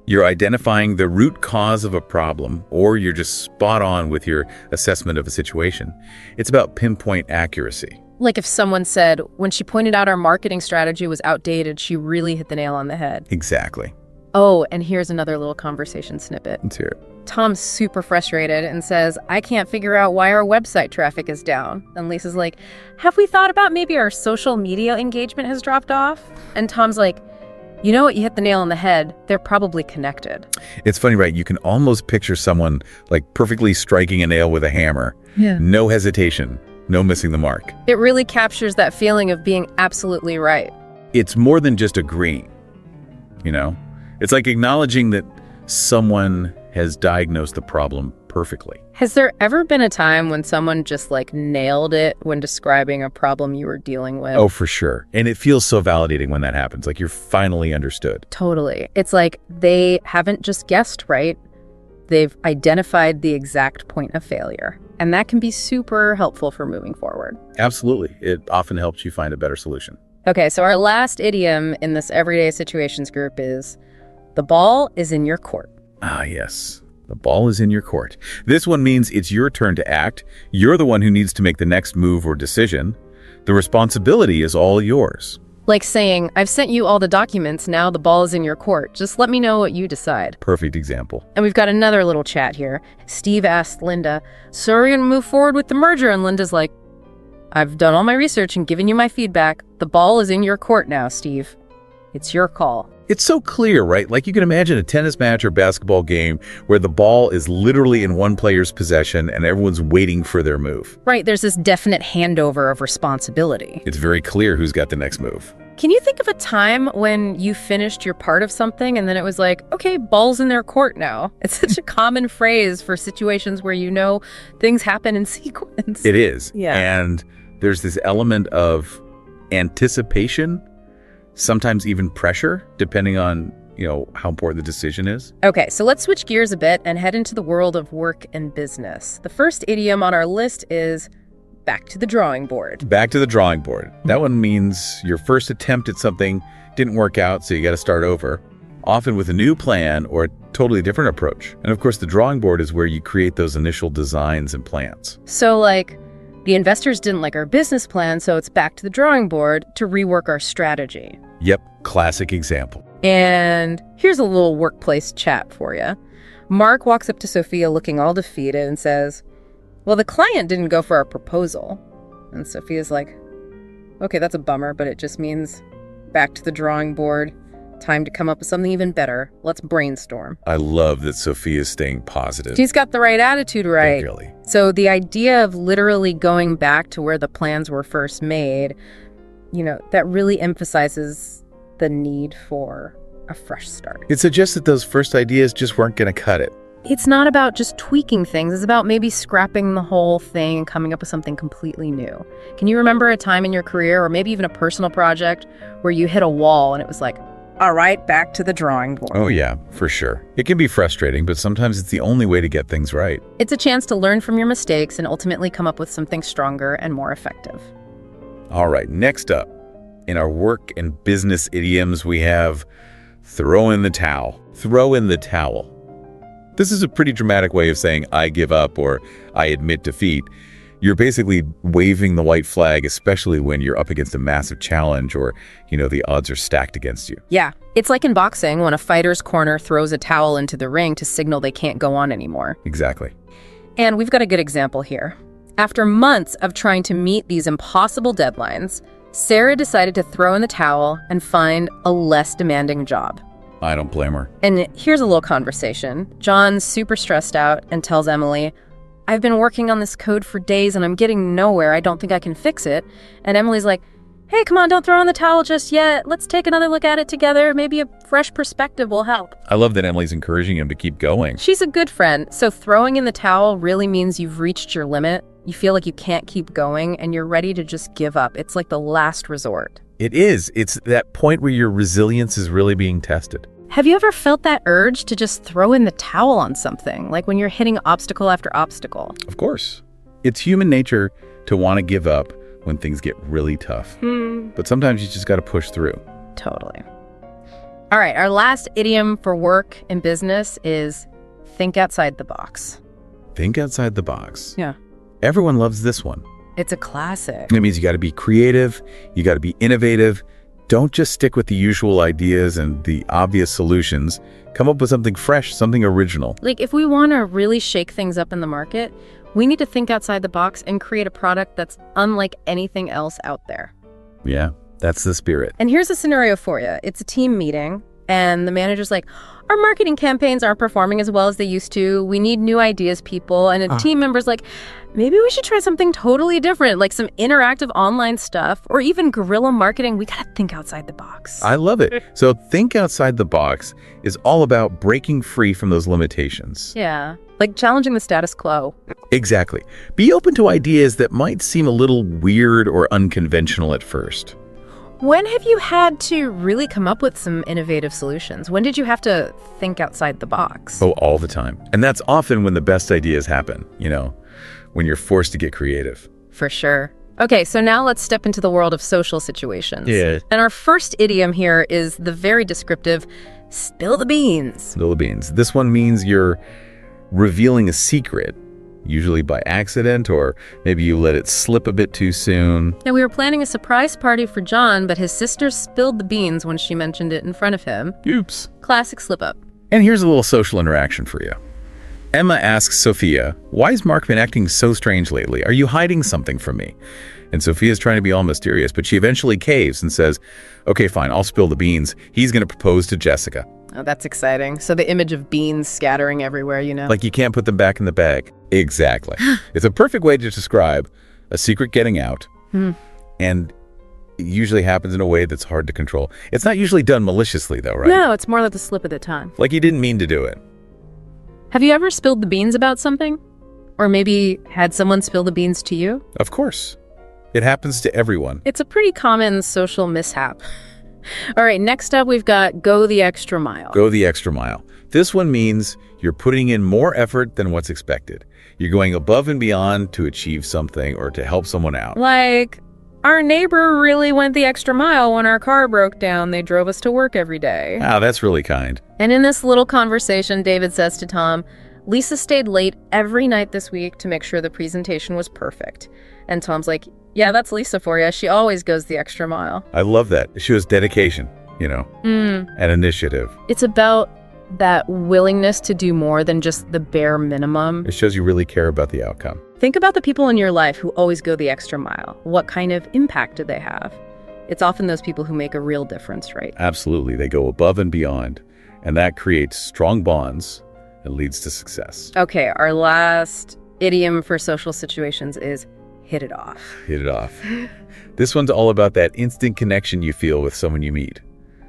You're identifying the root cause of a problem, or you're just spot on with your assessment of a situation. It's about pinpoint accuracy. Like if someone said, when she pointed out our marketing strategy was outdated, she really hit the nail on the head. Exactly. Oh, and here's another little conversation snippet. Let's hear it. Tom's super frustrated and says, I can't figure out why our website traffic is down. And Lisa's like, have we thought about maybe our social media engagement has dropped off? And Tom's like, you know what, you hit the nail on the head. They're probably connected. It's funny, right? You can almost picture someone like perfectly striking a nail with a hammer. Yeah. No hesitation, no missing the mark. It really captures that feeling of being absolutely right. It's more than just agreeing, you know? It's like acknowledging that someone has diagnosed the problem perfectly. Has there ever been a time when someone just like nailed it when describing a problem you were dealing with? Oh, for sure. And it feels so validating when that happens, like you're finally understood. Totally. It's like they haven't just guessed right. They've identified the exact point of failure. And that can be super helpful for moving forward. Absolutely. It often helps you find a better solution. Okay, so our last idiom in this everyday situations group is the ball is in your court. Ah, yes. The ball is in your court. This one means it's your turn to act. You're the one who needs to make the next move or decision. The responsibility is all yours. Like saying, I've sent you all the documents, now the ball is in your court. Just let me know what you decide. Perfect example. And we've got another little chat here. Steve asked Linda, so are we going to move forward with the merger? And Linda's like, I've done all my research and given you my feedback. The ball is in your court now, Steve. It's your call. It's so clear, right? Like you can imagine a tennis match or basketball game where the ball is literally in one player's possession and everyone's waiting for their move. Right, there's this definite handover of responsibility. It's very clear who's got the next move. Can you think of a time when you finished your part of something and then it was like, okay, ball's in their court now? It's such a common phrase for situations where you know things happen in sequence. It is. Yeah. And there's this element of anticipation, sometimes even pressure, depending on, how important the decision is. Okay, so let's switch gears a bit and head into the world of work and business. The first idiom on our list is back to the drawing board. Back to the drawing board. That one means your first attempt at something didn't work out, so you got to start over, often with a new plan or a totally different approach. And of course, the drawing board is where you create those initial designs and plans. So like, the investors didn't like our business plan, so it's back to the drawing board to rework our strategy. Yep, classic example. And here's a little workplace chat for you. Mark walks up to Sophia looking all defeated and says, well, the client didn't go for our proposal. And Sophia's like, okay, that's a bummer, but it just means back to the drawing board. Time to come up with something even better. Let's brainstorm. I love that Sophia's staying positive. She's got the right attitude, right? Really. So the idea of literally going back to where the plans were first made, that really emphasizes the need for a fresh start. It suggests that those first ideas just weren't going to cut it. It's not about just tweaking things. It's about maybe scrapping the whole thing and coming up with something completely new. Can you remember a time in your career or maybe even a personal project where you hit a wall and it was like, all right, back to the drawing board? Oh, yeah, for sure. It can be frustrating, but sometimes it's the only way to get things right. It's a chance to learn from your mistakes and ultimately come up with something stronger and more effective. All right, next up, in our work and business idioms, we have throw in the towel. Throw in the towel. This is a pretty dramatic way of saying I give up or I admit defeat. You're basically waving the white flag, especially when you're up against a massive challenge or, the odds are stacked against you. Yeah, it's like in boxing when a fighter's corner throws a towel into the ring to signal they can't go on anymore. Exactly. And we've got a good example here. After months of trying to meet these impossible deadlines, Sarah decided to throw in the towel and find a less demanding job. I don't blame her. And here's a little conversation. John's super stressed out and tells Emily, I've been working on this code for days and I'm getting nowhere. I don't think I can fix it. And Emily's like, hey, come on, don't throw in the towel just yet. Let's take another look at it together. Maybe a fresh perspective will help. I love that Emily's encouraging him to keep going. She's a good friend. So throwing in the towel really means you've reached your limit. You feel like you can't keep going and you're ready to just give up. It's like the last resort. It is. It's that point where your resilience is really being tested. Have you ever felt that urge to just throw in the towel on something, like when you're hitting obstacle after obstacle? Of course. It's human nature to want to give up when things get really tough. But sometimes you just got to push through. Totally. All right, our last idiom for work and business is think outside the box. Think outside the box. Yeah. Everyone loves this one. It's a classic. It means you got to be creative, you got to be innovative. Don't just stick with the usual ideas and the obvious solutions. Come up with something fresh, something original. Like if we want to really shake things up in the market, we need to think outside the box and create a product that's unlike anything else out there. Yeah, that's the spirit. And here's a scenario for you. It's a team meeting and the manager's like, our marketing campaigns aren't performing as well as they used to. We need new ideas, people. And a team member's like, maybe we should try something totally different, like some interactive online stuff or even guerrilla marketing. We got to think outside the box. I love it. So think outside the box is all about breaking free from those limitations. Yeah, like challenging the status quo. Exactly. Be open to ideas that might seem a little weird or unconventional at first. When have you had to really come up with some innovative solutions? When did you have to think outside the box? Oh, all the time. And that's often when the best ideas happen, when you're forced to get creative. For sure. Okay, so now let's step into the world of social situations. Yeah. And our first idiom here is the very descriptive, spill the beans. Spill the beans. This one means you're revealing a secret, usually by accident, or maybe you let it slip a bit too soon. Now, we were planning a surprise party for John, but his sister spilled the beans when she mentioned it in front of him. Oops. Classic slip-up. And here's a little social interaction for you. Emma asks Sophia, why has Mark been acting so strange lately? Are you hiding something from me? And Sophia's trying to be all mysterious, but she eventually caves and says, okay, fine, I'll spill the beans. He's going to propose to Jessica. Oh, that's exciting. So the image of beans scattering everywhere, Like you can't put them back in the bag. Exactly. It's a perfect way to describe a secret getting out. And it usually happens in a way that's hard to control. It's not usually done maliciously, though, right? No, it's more like the slip of the tongue. Like you didn't mean to do it. Have you ever spilled the beans about something? Or maybe had someone spill the beans to you? Of course. It happens to everyone. It's a pretty common social mishap. All right, next up we've got go the extra mile. Go the extra mile. This one means you're putting in more effort than what's expected. You're going above and beyond to achieve something or to help someone out. Like, our neighbor really went the extra mile when our car broke down. They drove us to work every day. Ah, that's really kind. And in this little conversation, David says to Tom, Lisa stayed late every night this week to make sure the presentation was perfect. And Tom's like, yeah, that's Lisa for you. She always goes the extra mile. I love that. It shows dedication, and initiative. It's about that willingness to do more than just the bare minimum. It shows you really care about the outcome. Think about the people in your life who always go the extra mile. What kind of impact do they have? It's often those people who make a real difference, right? Absolutely. They go above and beyond, and that creates strong bonds and leads to success. Okay, our last idiom for social situations is hit it off. Hit it off. This one's all about that instant connection you feel with someone you meet.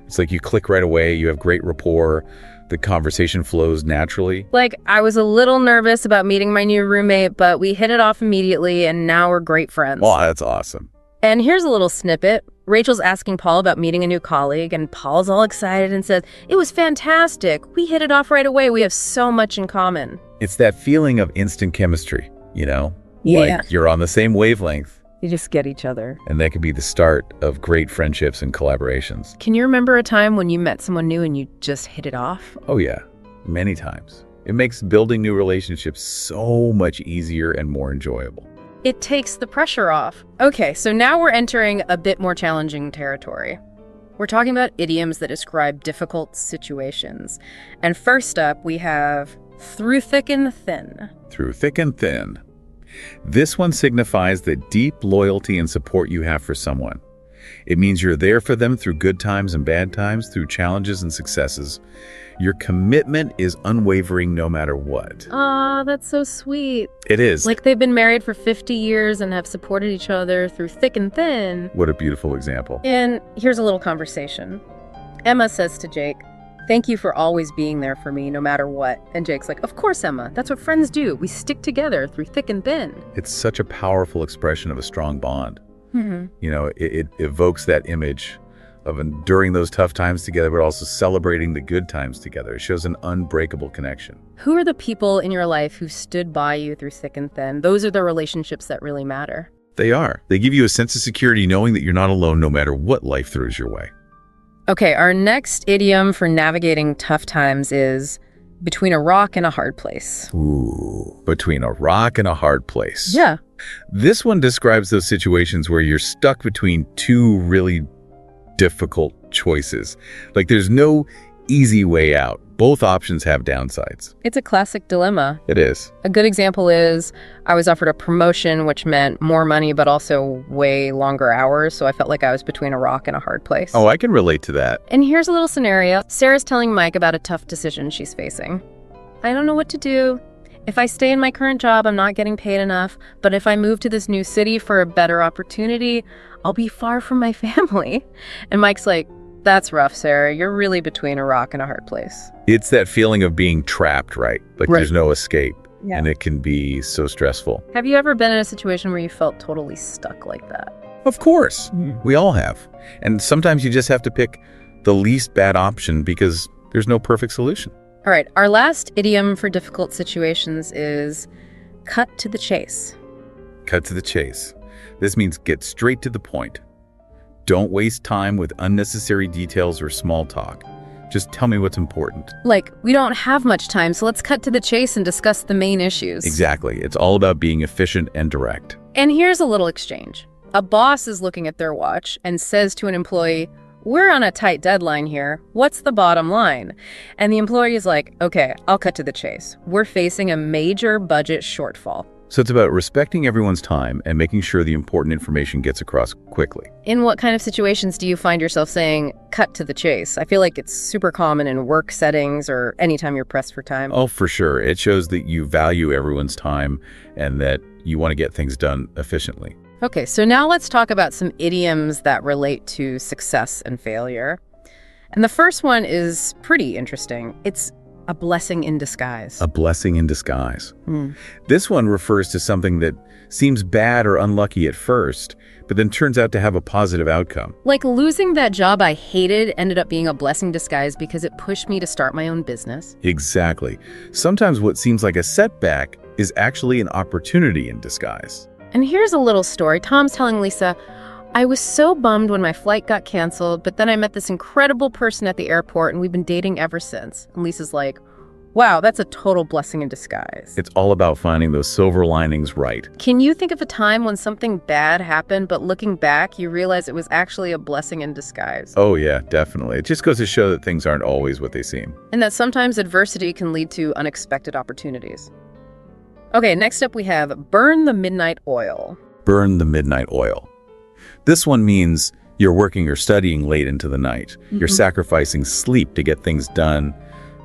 It's like you click right away, you have great rapport, the conversation flows naturally. Like, I was a little nervous about meeting my new roommate, but we hit it off immediately, and now we're great friends. Oh, that's awesome. And here's a little snippet. Rachel's asking Paul about meeting a new colleague, and Paul's all excited and says, it was fantastic. We hit it off right away. We have so much in common. It's that feeling of instant chemistry, Yeah. Like you're on the same wavelength. You just get each other. And that can be the start of great friendships and collaborations. Can you remember a time when you met someone new and you just hit it off? Oh, yeah. Many times. It makes building new relationships so much easier and more enjoyable. It takes the pressure off. Okay, so now we're entering a bit more challenging territory. We're talking about idioms that describe difficult situations. And first up, we have through thick and thin. Through thick and thin. This one signifies the deep loyalty and support you have for someone. It means you're there for them through good times and bad times, through challenges and successes. Your commitment is unwavering no matter what. Aw, that's so sweet. It is. Like they've been married for 50 years and have supported each other through thick and thin. What a beautiful example. And here's a little conversation. Emma says to Jake, "Thank you for always being there for me no matter what." And Jake's like, "Of course, Emma. That's what friends do. We stick together through thick and thin." It's such a powerful expression of a strong bond. Mm-hmm. You know, it evokes that image of enduring those tough times together, but also celebrating the good times together. It shows an unbreakable connection. Who are the people in your life who stood by you through thick and thin? Those are the relationships that really matter. They are. They give you a sense of security knowing that you're not alone no matter what life throws your way. Okay, our next idiom for navigating tough times is between a rock and a hard place. Ooh, between a rock and a hard place. Yeah. This one describes those situations where you're stuck between two really difficult choices. Like there's no easy way out. Both options have downsides. It's a classic dilemma. It is. A good example is I was offered a promotion, which meant more money, but also way longer hours. So I felt like I was between a rock and a hard place. Oh, I can relate to that. And here's a little scenario. Sarah's telling Mike about a tough decision she's facing. "I don't know what to do. If I stay in my current job, I'm not getting paid enough. But if I move to this new city for a better opportunity, I'll be far from my family." And Mike's like, "That's rough, Sarah. You're really between a rock and a hard place." It's that feeling of being trapped, right? Like there's no escape. Yeah. And it can be so stressful. Have you ever been in a situation where you felt totally stuck like that? Of course. We all have. And sometimes you just have to pick the least bad option because there's no perfect solution. All right, our last idiom for difficult situations is cut to the chase. Cut to the chase. This means get straight to the point. Don't waste time with unnecessary details or small talk. Just tell me what's important. Like, we don't have much time, so let's cut to the chase and discuss the main issues. Exactly. It's all about being efficient and direct. And here's a little exchange. A boss is looking at their watch and says to an employee, "We're on a tight deadline here. What's the bottom line?" And the employee is like, "Okay, I'll cut to the chase. We're facing a major budget shortfall." So it's about respecting everyone's time and making sure the important information gets across quickly. In what kind of situations do you find yourself saying, cut to the chase? I feel like it's super common in work settings or anytime you're pressed for time. Oh, for sure. It shows that you value everyone's time and that you want to get things done efficiently. Okay, so now let's talk about some idioms that relate to success and failure. And the first one is pretty interesting. It's a blessing in disguise. A blessing in disguise. This one refers to something that seems bad or unlucky at first, but then turns out to have a positive outcome. Like losing that job I hated ended up being a blessing in disguise because it pushed me to start my own business. Exactly. Sometimes what seems like a setback is actually an opportunity in disguise. And here's a little story. Tom's telling Lisa, "I was so bummed when my flight got canceled, but then I met this incredible person at the airport and we've been dating ever since." And Lisa's like, "Wow, that's a total blessing in disguise." It's all about finding those silver linings right. Can you think of a time when something bad happened, but looking back, you realize it was actually a blessing in disguise? Oh yeah, definitely. It just goes to show that things aren't always what they seem. And that sometimes adversity can lead to unexpected opportunities. Okay, next up we have burn the midnight oil. Burn the midnight oil. This one means you're working or studying late into the night. You're sacrificing sleep to get things done,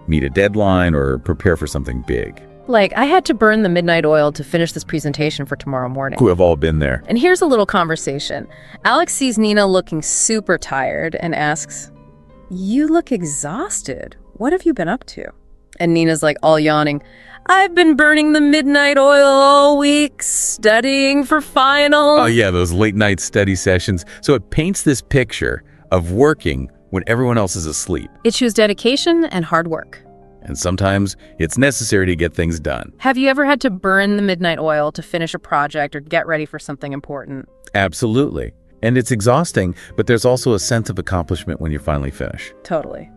meet a deadline, or prepare for something big. Like, I had to burn the midnight oil to finish this presentation for tomorrow morning. We've all been there. And here's a little conversation. Alex sees Nina looking super tired and asks, "You look exhausted. What have you been up to?" And Nina's like all yawning, "I've been burning the midnight oil all week, studying for finals." Oh yeah, those late night study sessions. So it paints this picture of working when everyone else is asleep. It shows dedication and hard work. And sometimes it's necessary to get things done. Have you ever had to burn the midnight oil to finish a project or get ready for something important? Absolutely. And it's exhausting, but there's also a sense of accomplishment when you finally finish. Totally.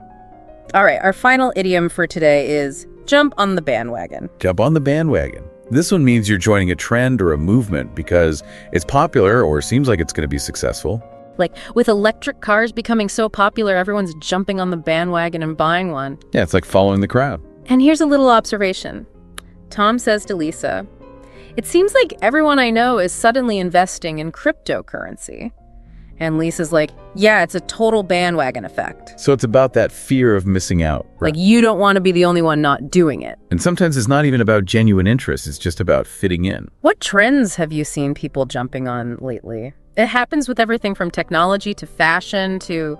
All right, our final idiom for today is jump on the bandwagon. Jump on the bandwagon. This one means you're joining a trend or a movement because it's popular or seems like it's going to be successful. Like with electric cars becoming so popular, everyone's jumping on the bandwagon and buying one. Yeah, it's like following the crowd. And here's a little observation. Tom says to Lisa, "It seems like everyone I know is suddenly investing in cryptocurrency." And Lisa's like, "Yeah, it's a total bandwagon effect." So it's about that fear of missing out. Like you don't want to be the only one not doing it. And sometimes it's not even about genuine interest. It's just about fitting in. What trends have you seen people jumping on lately? It happens with everything from technology to fashion to,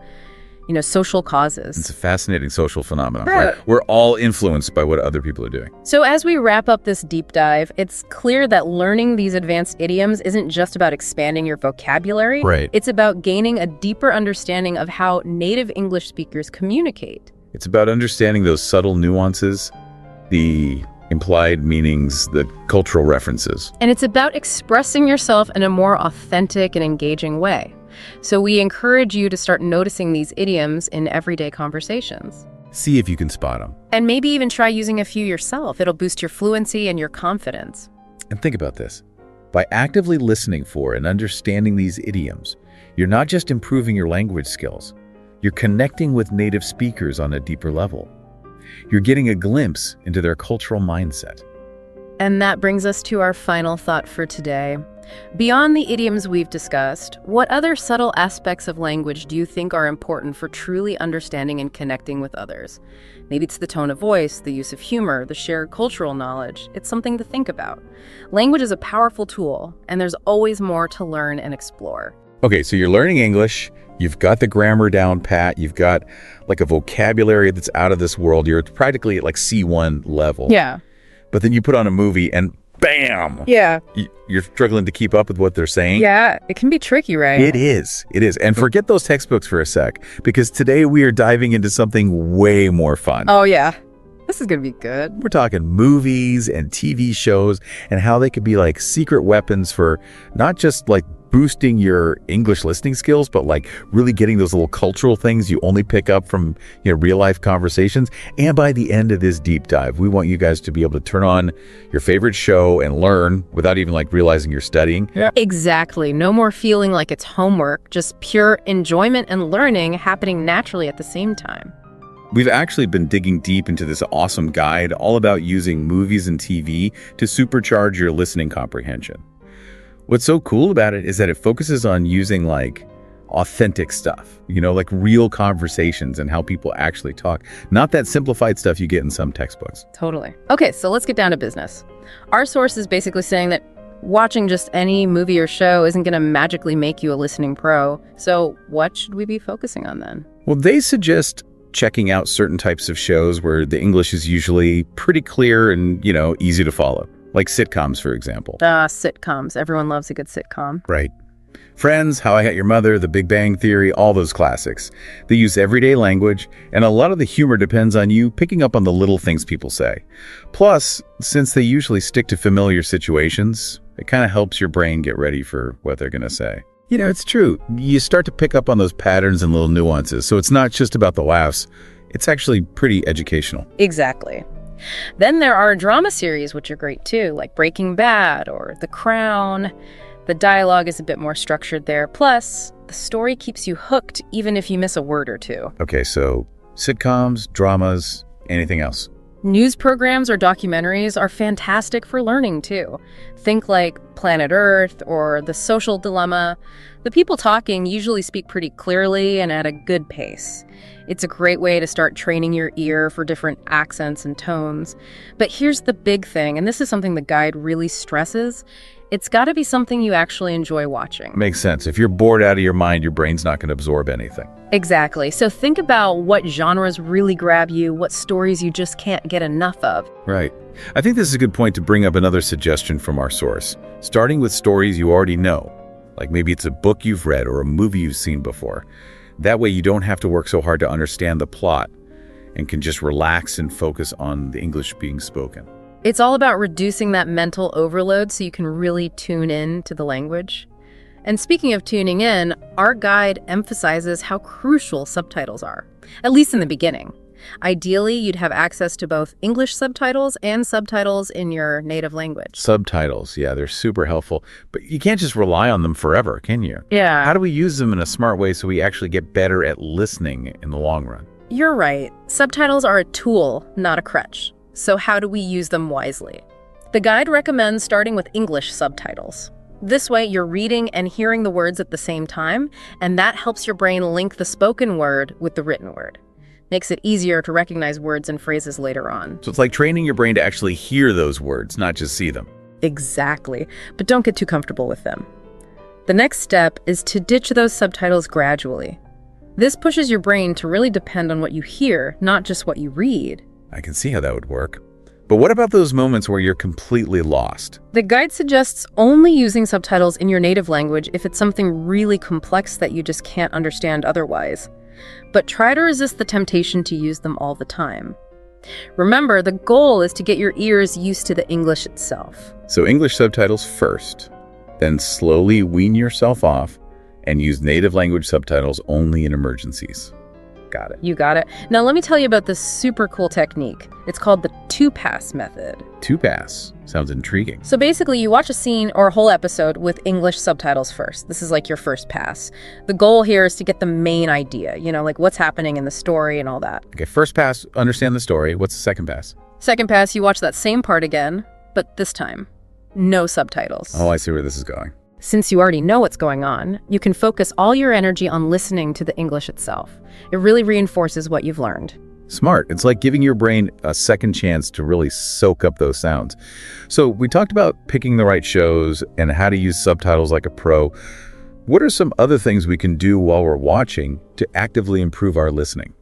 social causes. It's a fascinating social phenomenon. Right? We're all influenced by what other people are doing. So as we wrap up this deep dive, it's clear that learning these advanced idioms isn't just about expanding your vocabulary. Right. It's about gaining a deeper understanding of how native English speakers communicate. It's about understanding those subtle nuances, the implied meanings, the cultural references. And it's about expressing yourself in a more authentic and engaging way. So we encourage you to start noticing these idioms in everyday conversations. See if you can spot them. And maybe even try using a few yourself. It'll boost your fluency and your confidence. And think about this. By actively listening for and understanding these idioms, you're not just improving your language skills, you're connecting with native speakers on a deeper level. You're getting a glimpse into their cultural mindset. And that brings us to our final thought for today. Beyond the idioms we've discussed, what other subtle aspects of language do you think are important for truly understanding and connecting with others? Maybe it's the tone of voice, the use of humor, the shared cultural knowledge. It's something to think about. Language is a powerful tool, and there's always more to learn and explore. Okay, so you're learning English. You've got the grammar down pat. You've got like a vocabulary that's out of this world. You're practically at like C1 level. Yeah. But then you put on a movie and bam! Yeah. You're struggling to keep up with what they're saying. Yeah, it can be tricky, right? It is. It is. And forget those textbooks for a sec, because today we are diving into something way more fun. Oh, yeah. This is going to be good. We're talking movies and TV shows and how they could be like secret weapons for not just like boosting your English listening skills, but like really getting those little cultural things you only pick up from real life conversations. And by the end of this deep dive, we want you guys to be able to turn on your favorite show and learn without even like realizing you're studying. Yeah. Exactly. No more feeling like it's homework, just pure enjoyment and learning happening naturally at the same time. We've actually been digging deep into this awesome guide all about using movies and TV to supercharge your listening comprehension. What's so cool about it is that it focuses on using like authentic stuff, like real conversations and how people actually talk, not that simplified stuff you get in some textbooks. Totally. Okay, so let's get down to business. Our source is basically saying that watching just any movie or show isn't going to magically make you a listening pro. So what should we be focusing on then? Well, they suggest checking out certain types of shows where the English is usually pretty clear and, easy to follow. Like sitcoms, for example. Sitcoms. Everyone loves a good sitcom. Right. Friends, How I Met Your Mother, The Big Bang Theory, all those classics. They use everyday language, and a lot of the humor depends on you picking up on the little things people say. Plus, since they usually stick to familiar situations, it kind of helps your brain get ready for what they're going to say. It's true. You start to pick up on those patterns and little nuances, so it's not just about the laughs. It's actually pretty educational. Exactly. Then there are drama series, which are great too, like Breaking Bad or The Crown. The dialogue is a bit more structured there. Plus, the story keeps you hooked even if you miss a word or two. Okay, so sitcoms, dramas, anything else? News programs or documentaries are fantastic for learning too. Think like Planet Earth or The Social Dilemma. The people talking usually speak pretty clearly and at a good pace. It's a great way to start training your ear for different accents and tones. But here's the big thing, and this is something the guide really stresses. It's got to be something you actually enjoy watching. Makes sense. If you're bored out of your mind, your brain's not going to absorb anything. Exactly. So think about what genres really grab you, what stories you just can't get enough of. Right. I think this is a good point to bring up another suggestion from our source, starting with stories you already know. Like maybe it's a book you've read or a movie you've seen before. That way you don't have to work so hard to understand the plot and can just relax and focus on the English being spoken. It's all about reducing that mental overload so you can really tune in to the language. And speaking of tuning in, our guide emphasizes how crucial subtitles are, at least in the beginning. Ideally, you'd have access to both English subtitles and subtitles in your native language. Subtitles, yeah, they're super helpful. But you can't just rely on them forever, can you? Yeah. How do we use them in a smart way so we actually get better at listening in the long run? You're right. Subtitles are a tool, not a crutch. So how do we use them wisely? The guide recommends starting with English subtitles. This way, you're reading and hearing the words at the same time, and that helps your brain link the spoken word with the written word. Makes it easier to recognize words and phrases later on. So it's like training your brain to actually hear those words, not just see them. Exactly. But don't get too comfortable with them. The next step is to ditch those subtitles gradually. This pushes your brain to really depend on what you hear, not just what you read. I can see how that would work. But what about those moments where you're completely lost? The guide suggests only using subtitles in your native language if it's something really complex that you just can't understand otherwise. But try to resist the temptation to use them all the time. Remember, the goal is to get your ears used to the English itself. So English subtitles first, then slowly wean yourself off and use native language subtitles only in emergencies. Got it. You got it. Now let me tell you about this super cool technique. It's called the two-pass method. Two-pass. Sounds intriguing. So basically, you watch a scene or a whole episode with English subtitles first. This is like your first pass. The goal here is to get the main idea, like what's happening in the story and all that. Okay, first pass, understand the story. What's the second pass? Second pass, you watch that same part again, but this time, no subtitles. Oh, I see where this is going. Since you already know what's going on, you can focus all your energy on listening to the English itself. It really reinforces what you've learned. Smart. It's like giving your brain a second chance to really soak up those sounds. So we talked about picking the right shows and how to use subtitles like a pro. What are some other things we can do while we're watching to actively improve our listening?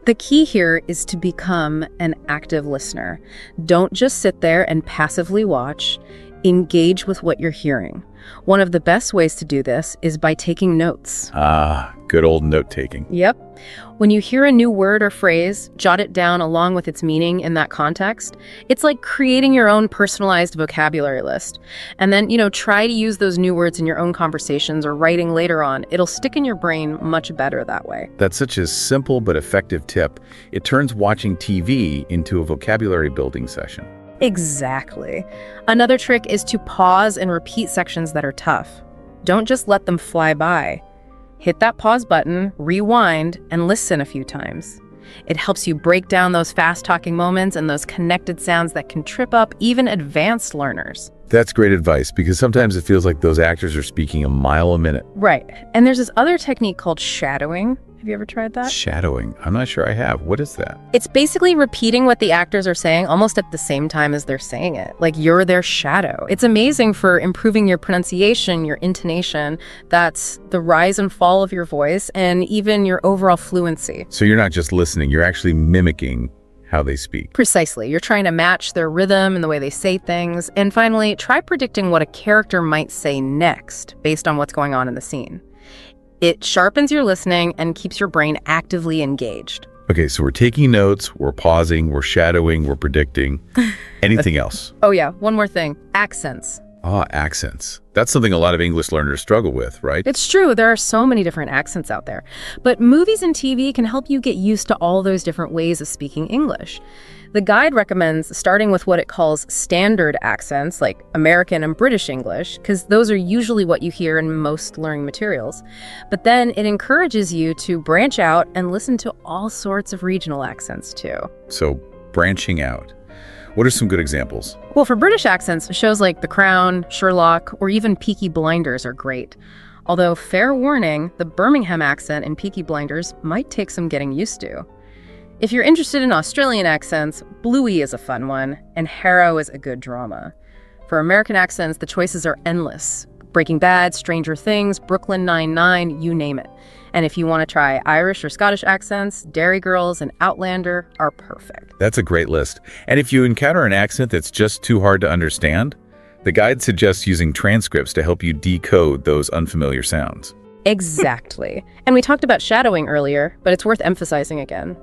The key here is to become an active listener. Don't just sit there and passively watch. Engage with what you're hearing. One of the best ways to do this is by taking notes. Ah, good old note-taking. Yep. When you hear a new word or phrase, jot it down along with its meaning in that context. It's like creating your own personalized vocabulary list. And then, try to use those new words in your own conversations or writing later on. It'll stick in your brain much better that way. That's such a simple but effective tip. It turns watching TV into a vocabulary building session. Exactly. Another trick is to pause and repeat sections that are tough. Don't just let them fly by. Hit that pause button, rewind, and listen a few times. It helps you break down those fast-talking moments and those connected sounds that can trip up even advanced learners. That's great advice, because sometimes it feels like those actors are speaking a mile a minute. Right. And there's this other technique called shadowing. Have you ever tried that? Shadowing? I'm not sure I have. What is that? It's basically repeating what the actors are saying almost at the same time as they're saying it. Like you're their shadow. It's amazing for improving your pronunciation, your intonation. That's the rise and fall of your voice and even your overall fluency. So you're not just listening, you're actually mimicking how they speak. Precisely. You're trying to match their rhythm and the way they say things. And finally, try predicting what a character might say next based on what's going on in the scene. It sharpens your listening and keeps your brain actively engaged. Okay, so we're taking notes, we're pausing, we're shadowing, we're predicting. Anything else? Oh yeah, one more thing. Accents. Accents. That's something a lot of English learners struggle with, right? It's true. There are so many different accents out there. But movies and TV can help you get used to all those different ways of speaking English. The guide recommends starting with what it calls standard accents, like American and British English, because those are usually what you hear in most learning materials. But then it encourages you to branch out and listen to all sorts of regional accents, too. So, branching out. What are some good examples? Well, for British accents, shows like The Crown, Sherlock, or even Peaky Blinders are great. Although, fair warning, the Birmingham accent in Peaky Blinders might take some getting used to. If you're interested in Australian accents, Bluey is a fun one, and Harrow is a good drama. For American accents, the choices are endless. Breaking Bad, Stranger Things, Brooklyn Nine-Nine, you name it. And if you want to try Irish or Scottish accents, Derry Girls and Outlander are perfect. That's a great list. And if you encounter an accent that's just too hard to understand, the guide suggests using transcripts to help you decode those unfamiliar sounds. Exactly. And we talked about shadowing earlier, but it's worth emphasizing again.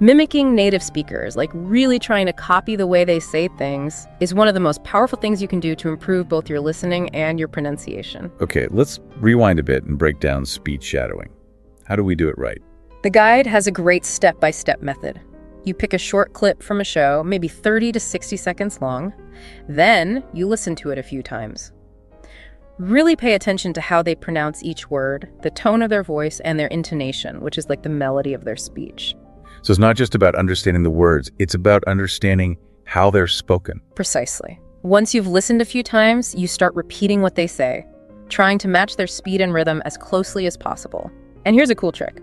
Mimicking native speakers, like really trying to copy the way they say things, is one of the most powerful things you can do to improve both your listening and your pronunciation. Okay, let's rewind a bit and break down speech shadowing. How do we do it right? The guide has a great step-by-step method. You pick a short clip from a show, maybe 30 to 60 seconds long. Then you listen to it a few times. Really pay attention to how they pronounce each word, the tone of their voice, and their intonation, which is like the melody of their speech. So it's not just about understanding the words, it's about understanding how they're spoken. Precisely. Once you've listened a few times, you start repeating what they say, trying to match their speed and rhythm as closely as possible. And here's a cool trick.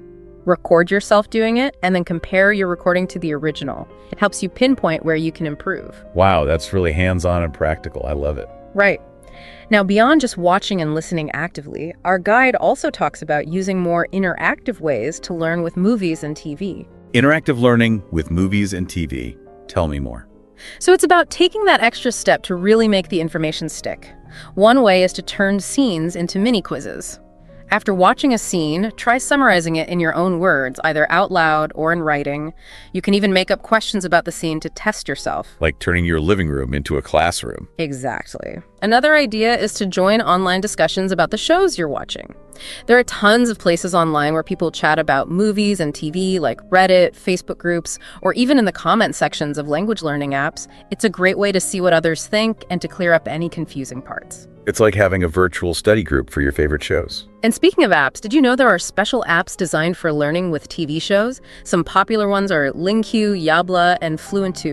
Record yourself doing it and then compare your recording to the original. It helps you pinpoint where you can improve. Wow, that's really hands-on and practical. I love it. Right. Now, beyond just watching and listening actively, our guide also talks about using more interactive ways to learn with movies and TV. Interactive learning with movies and TV. Tell me more. So it's about taking that extra step to really make the information stick. One way is to turn scenes into mini quizzes. After watching a scene, try summarizing it in your own words, either out loud or in writing. You can even make up questions about the scene to test yourself. Like turning your living room into a classroom. Exactly. Another idea is to join online discussions about the shows you're watching. There are tons of places online where people chat about movies and TV, like Reddit, Facebook groups, or even in the comment sections of language learning apps. It's a great way to see what others think and to clear up any confusing parts. It's like having a virtual study group for your favorite shows. And speaking of apps, did you know there are special apps designed for learning with TV shows? Some popular ones are LingQ, Yabla, and Fluent.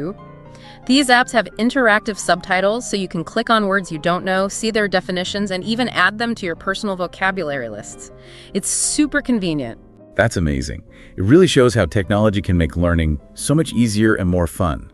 These apps have interactive subtitles, so you can click on words you don't know, see their definitions, and even add them to your personal vocabulary lists. It's super convenient. That's amazing. It really shows how technology can make learning so much easier and more fun.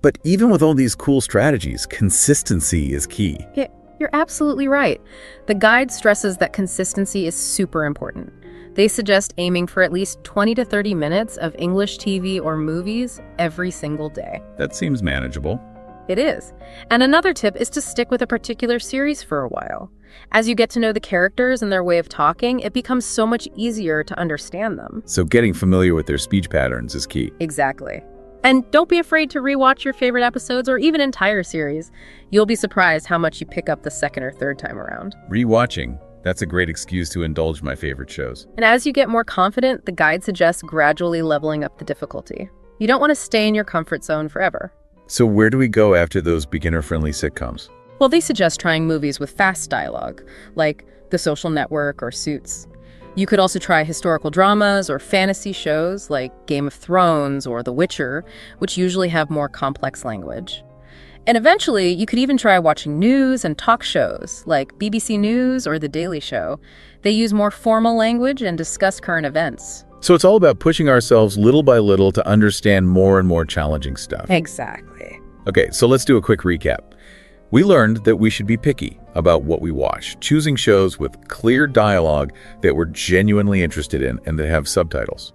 But even with all these cool strategies, consistency is key. Yeah, you're absolutely right. The guide stresses that consistency is super important. They suggest aiming for at least 20 to 30 minutes of English TV or movies every single day. That seems manageable. It is. And another tip is to stick with a particular series for a while. As you get to know the characters and their way of talking, it becomes so much easier to understand them. So getting familiar with their speech patterns is key. Exactly. And don't be afraid to rewatch your favorite episodes or even entire series. You'll be surprised how much you pick up the second or third time around. Rewatching. That's a great excuse to indulge my favorite shows. And as you get more confident, the guide suggests gradually leveling up the difficulty. You don't want to stay in your comfort zone forever. So where do we go after those beginner-friendly sitcoms? Well, they suggest trying movies with fast dialogue, like The Social Network or Suits. You could also try historical dramas or fantasy shows like Game of Thrones or The Witcher, which usually have more complex language. And eventually, you could even try watching news and talk shows like BBC News or The Daily Show. They use more formal language and discuss current events. So it's all about pushing ourselves little by little to understand more and more challenging stuff. Exactly. Okay, so let's do a quick recap. We learned that we should be picky about what we watch, choosing shows with clear dialogue that we're genuinely interested in and that have subtitles.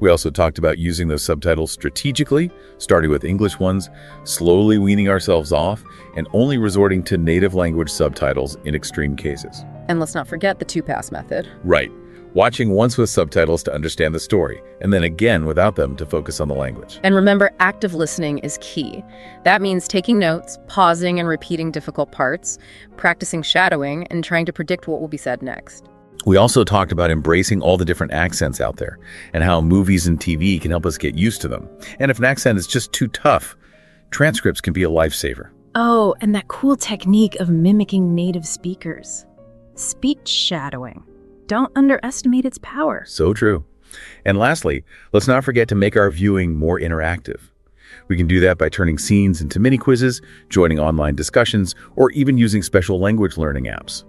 We also talked about using those subtitles strategically, starting with English ones, slowly weaning ourselves off, and only resorting to native language subtitles in extreme cases. And let's not forget the two-pass method. Right. Watching once with subtitles to understand the story, and then again without them to focus on the language. And remember, active listening is key. That means taking notes, pausing and repeating difficult parts, practicing shadowing, and trying to predict what will be said next. We also talked about embracing all the different accents out there and how movies and TV can help us get used to them. And if an accent is just too tough, transcripts can be a lifesaver. Oh, and that cool technique of mimicking native speakers. Speech shadowing. Don't underestimate its power. So true. And lastly, let's not forget to make our viewing more interactive. We can do that by turning scenes into mini quizzes, joining online discussions, or even using special language learning apps.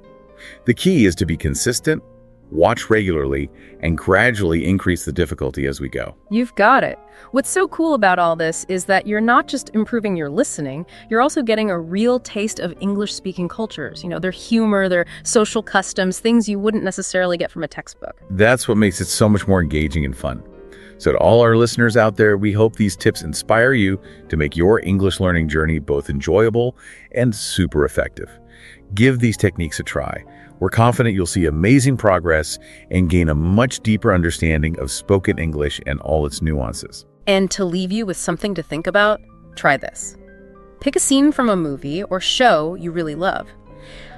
The key is to be consistent, watch regularly, and gradually increase the difficulty as we go. You've got it. What's so cool about all this is that you're not just improving your listening, you're also getting a real taste of English-speaking cultures. You know, their humor, their social customs, things you wouldn't necessarily get from a textbook. That's what makes it so much more engaging and fun. So to all our listeners out there, we hope these tips inspire you to make your English learning journey both enjoyable and super effective. Give these techniques a try. We're confident you'll see amazing progress and gain a much deeper understanding of spoken English and all its nuances. And to leave you with something to think about, try this. Pick a scene from a movie or show you really love.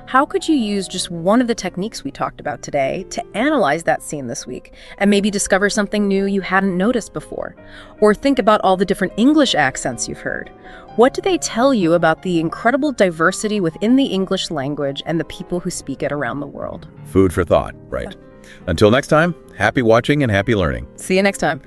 how could you use just one of the techniques we talked about today to analyze that scene this week and maybe discover something new you hadn't noticed before? Or think about all the different English accents you've heard. What do they tell you about the incredible diversity within the English language and the people who speak it around the world? Food for thought, right? Until next time, happy watching and happy learning. See you next time.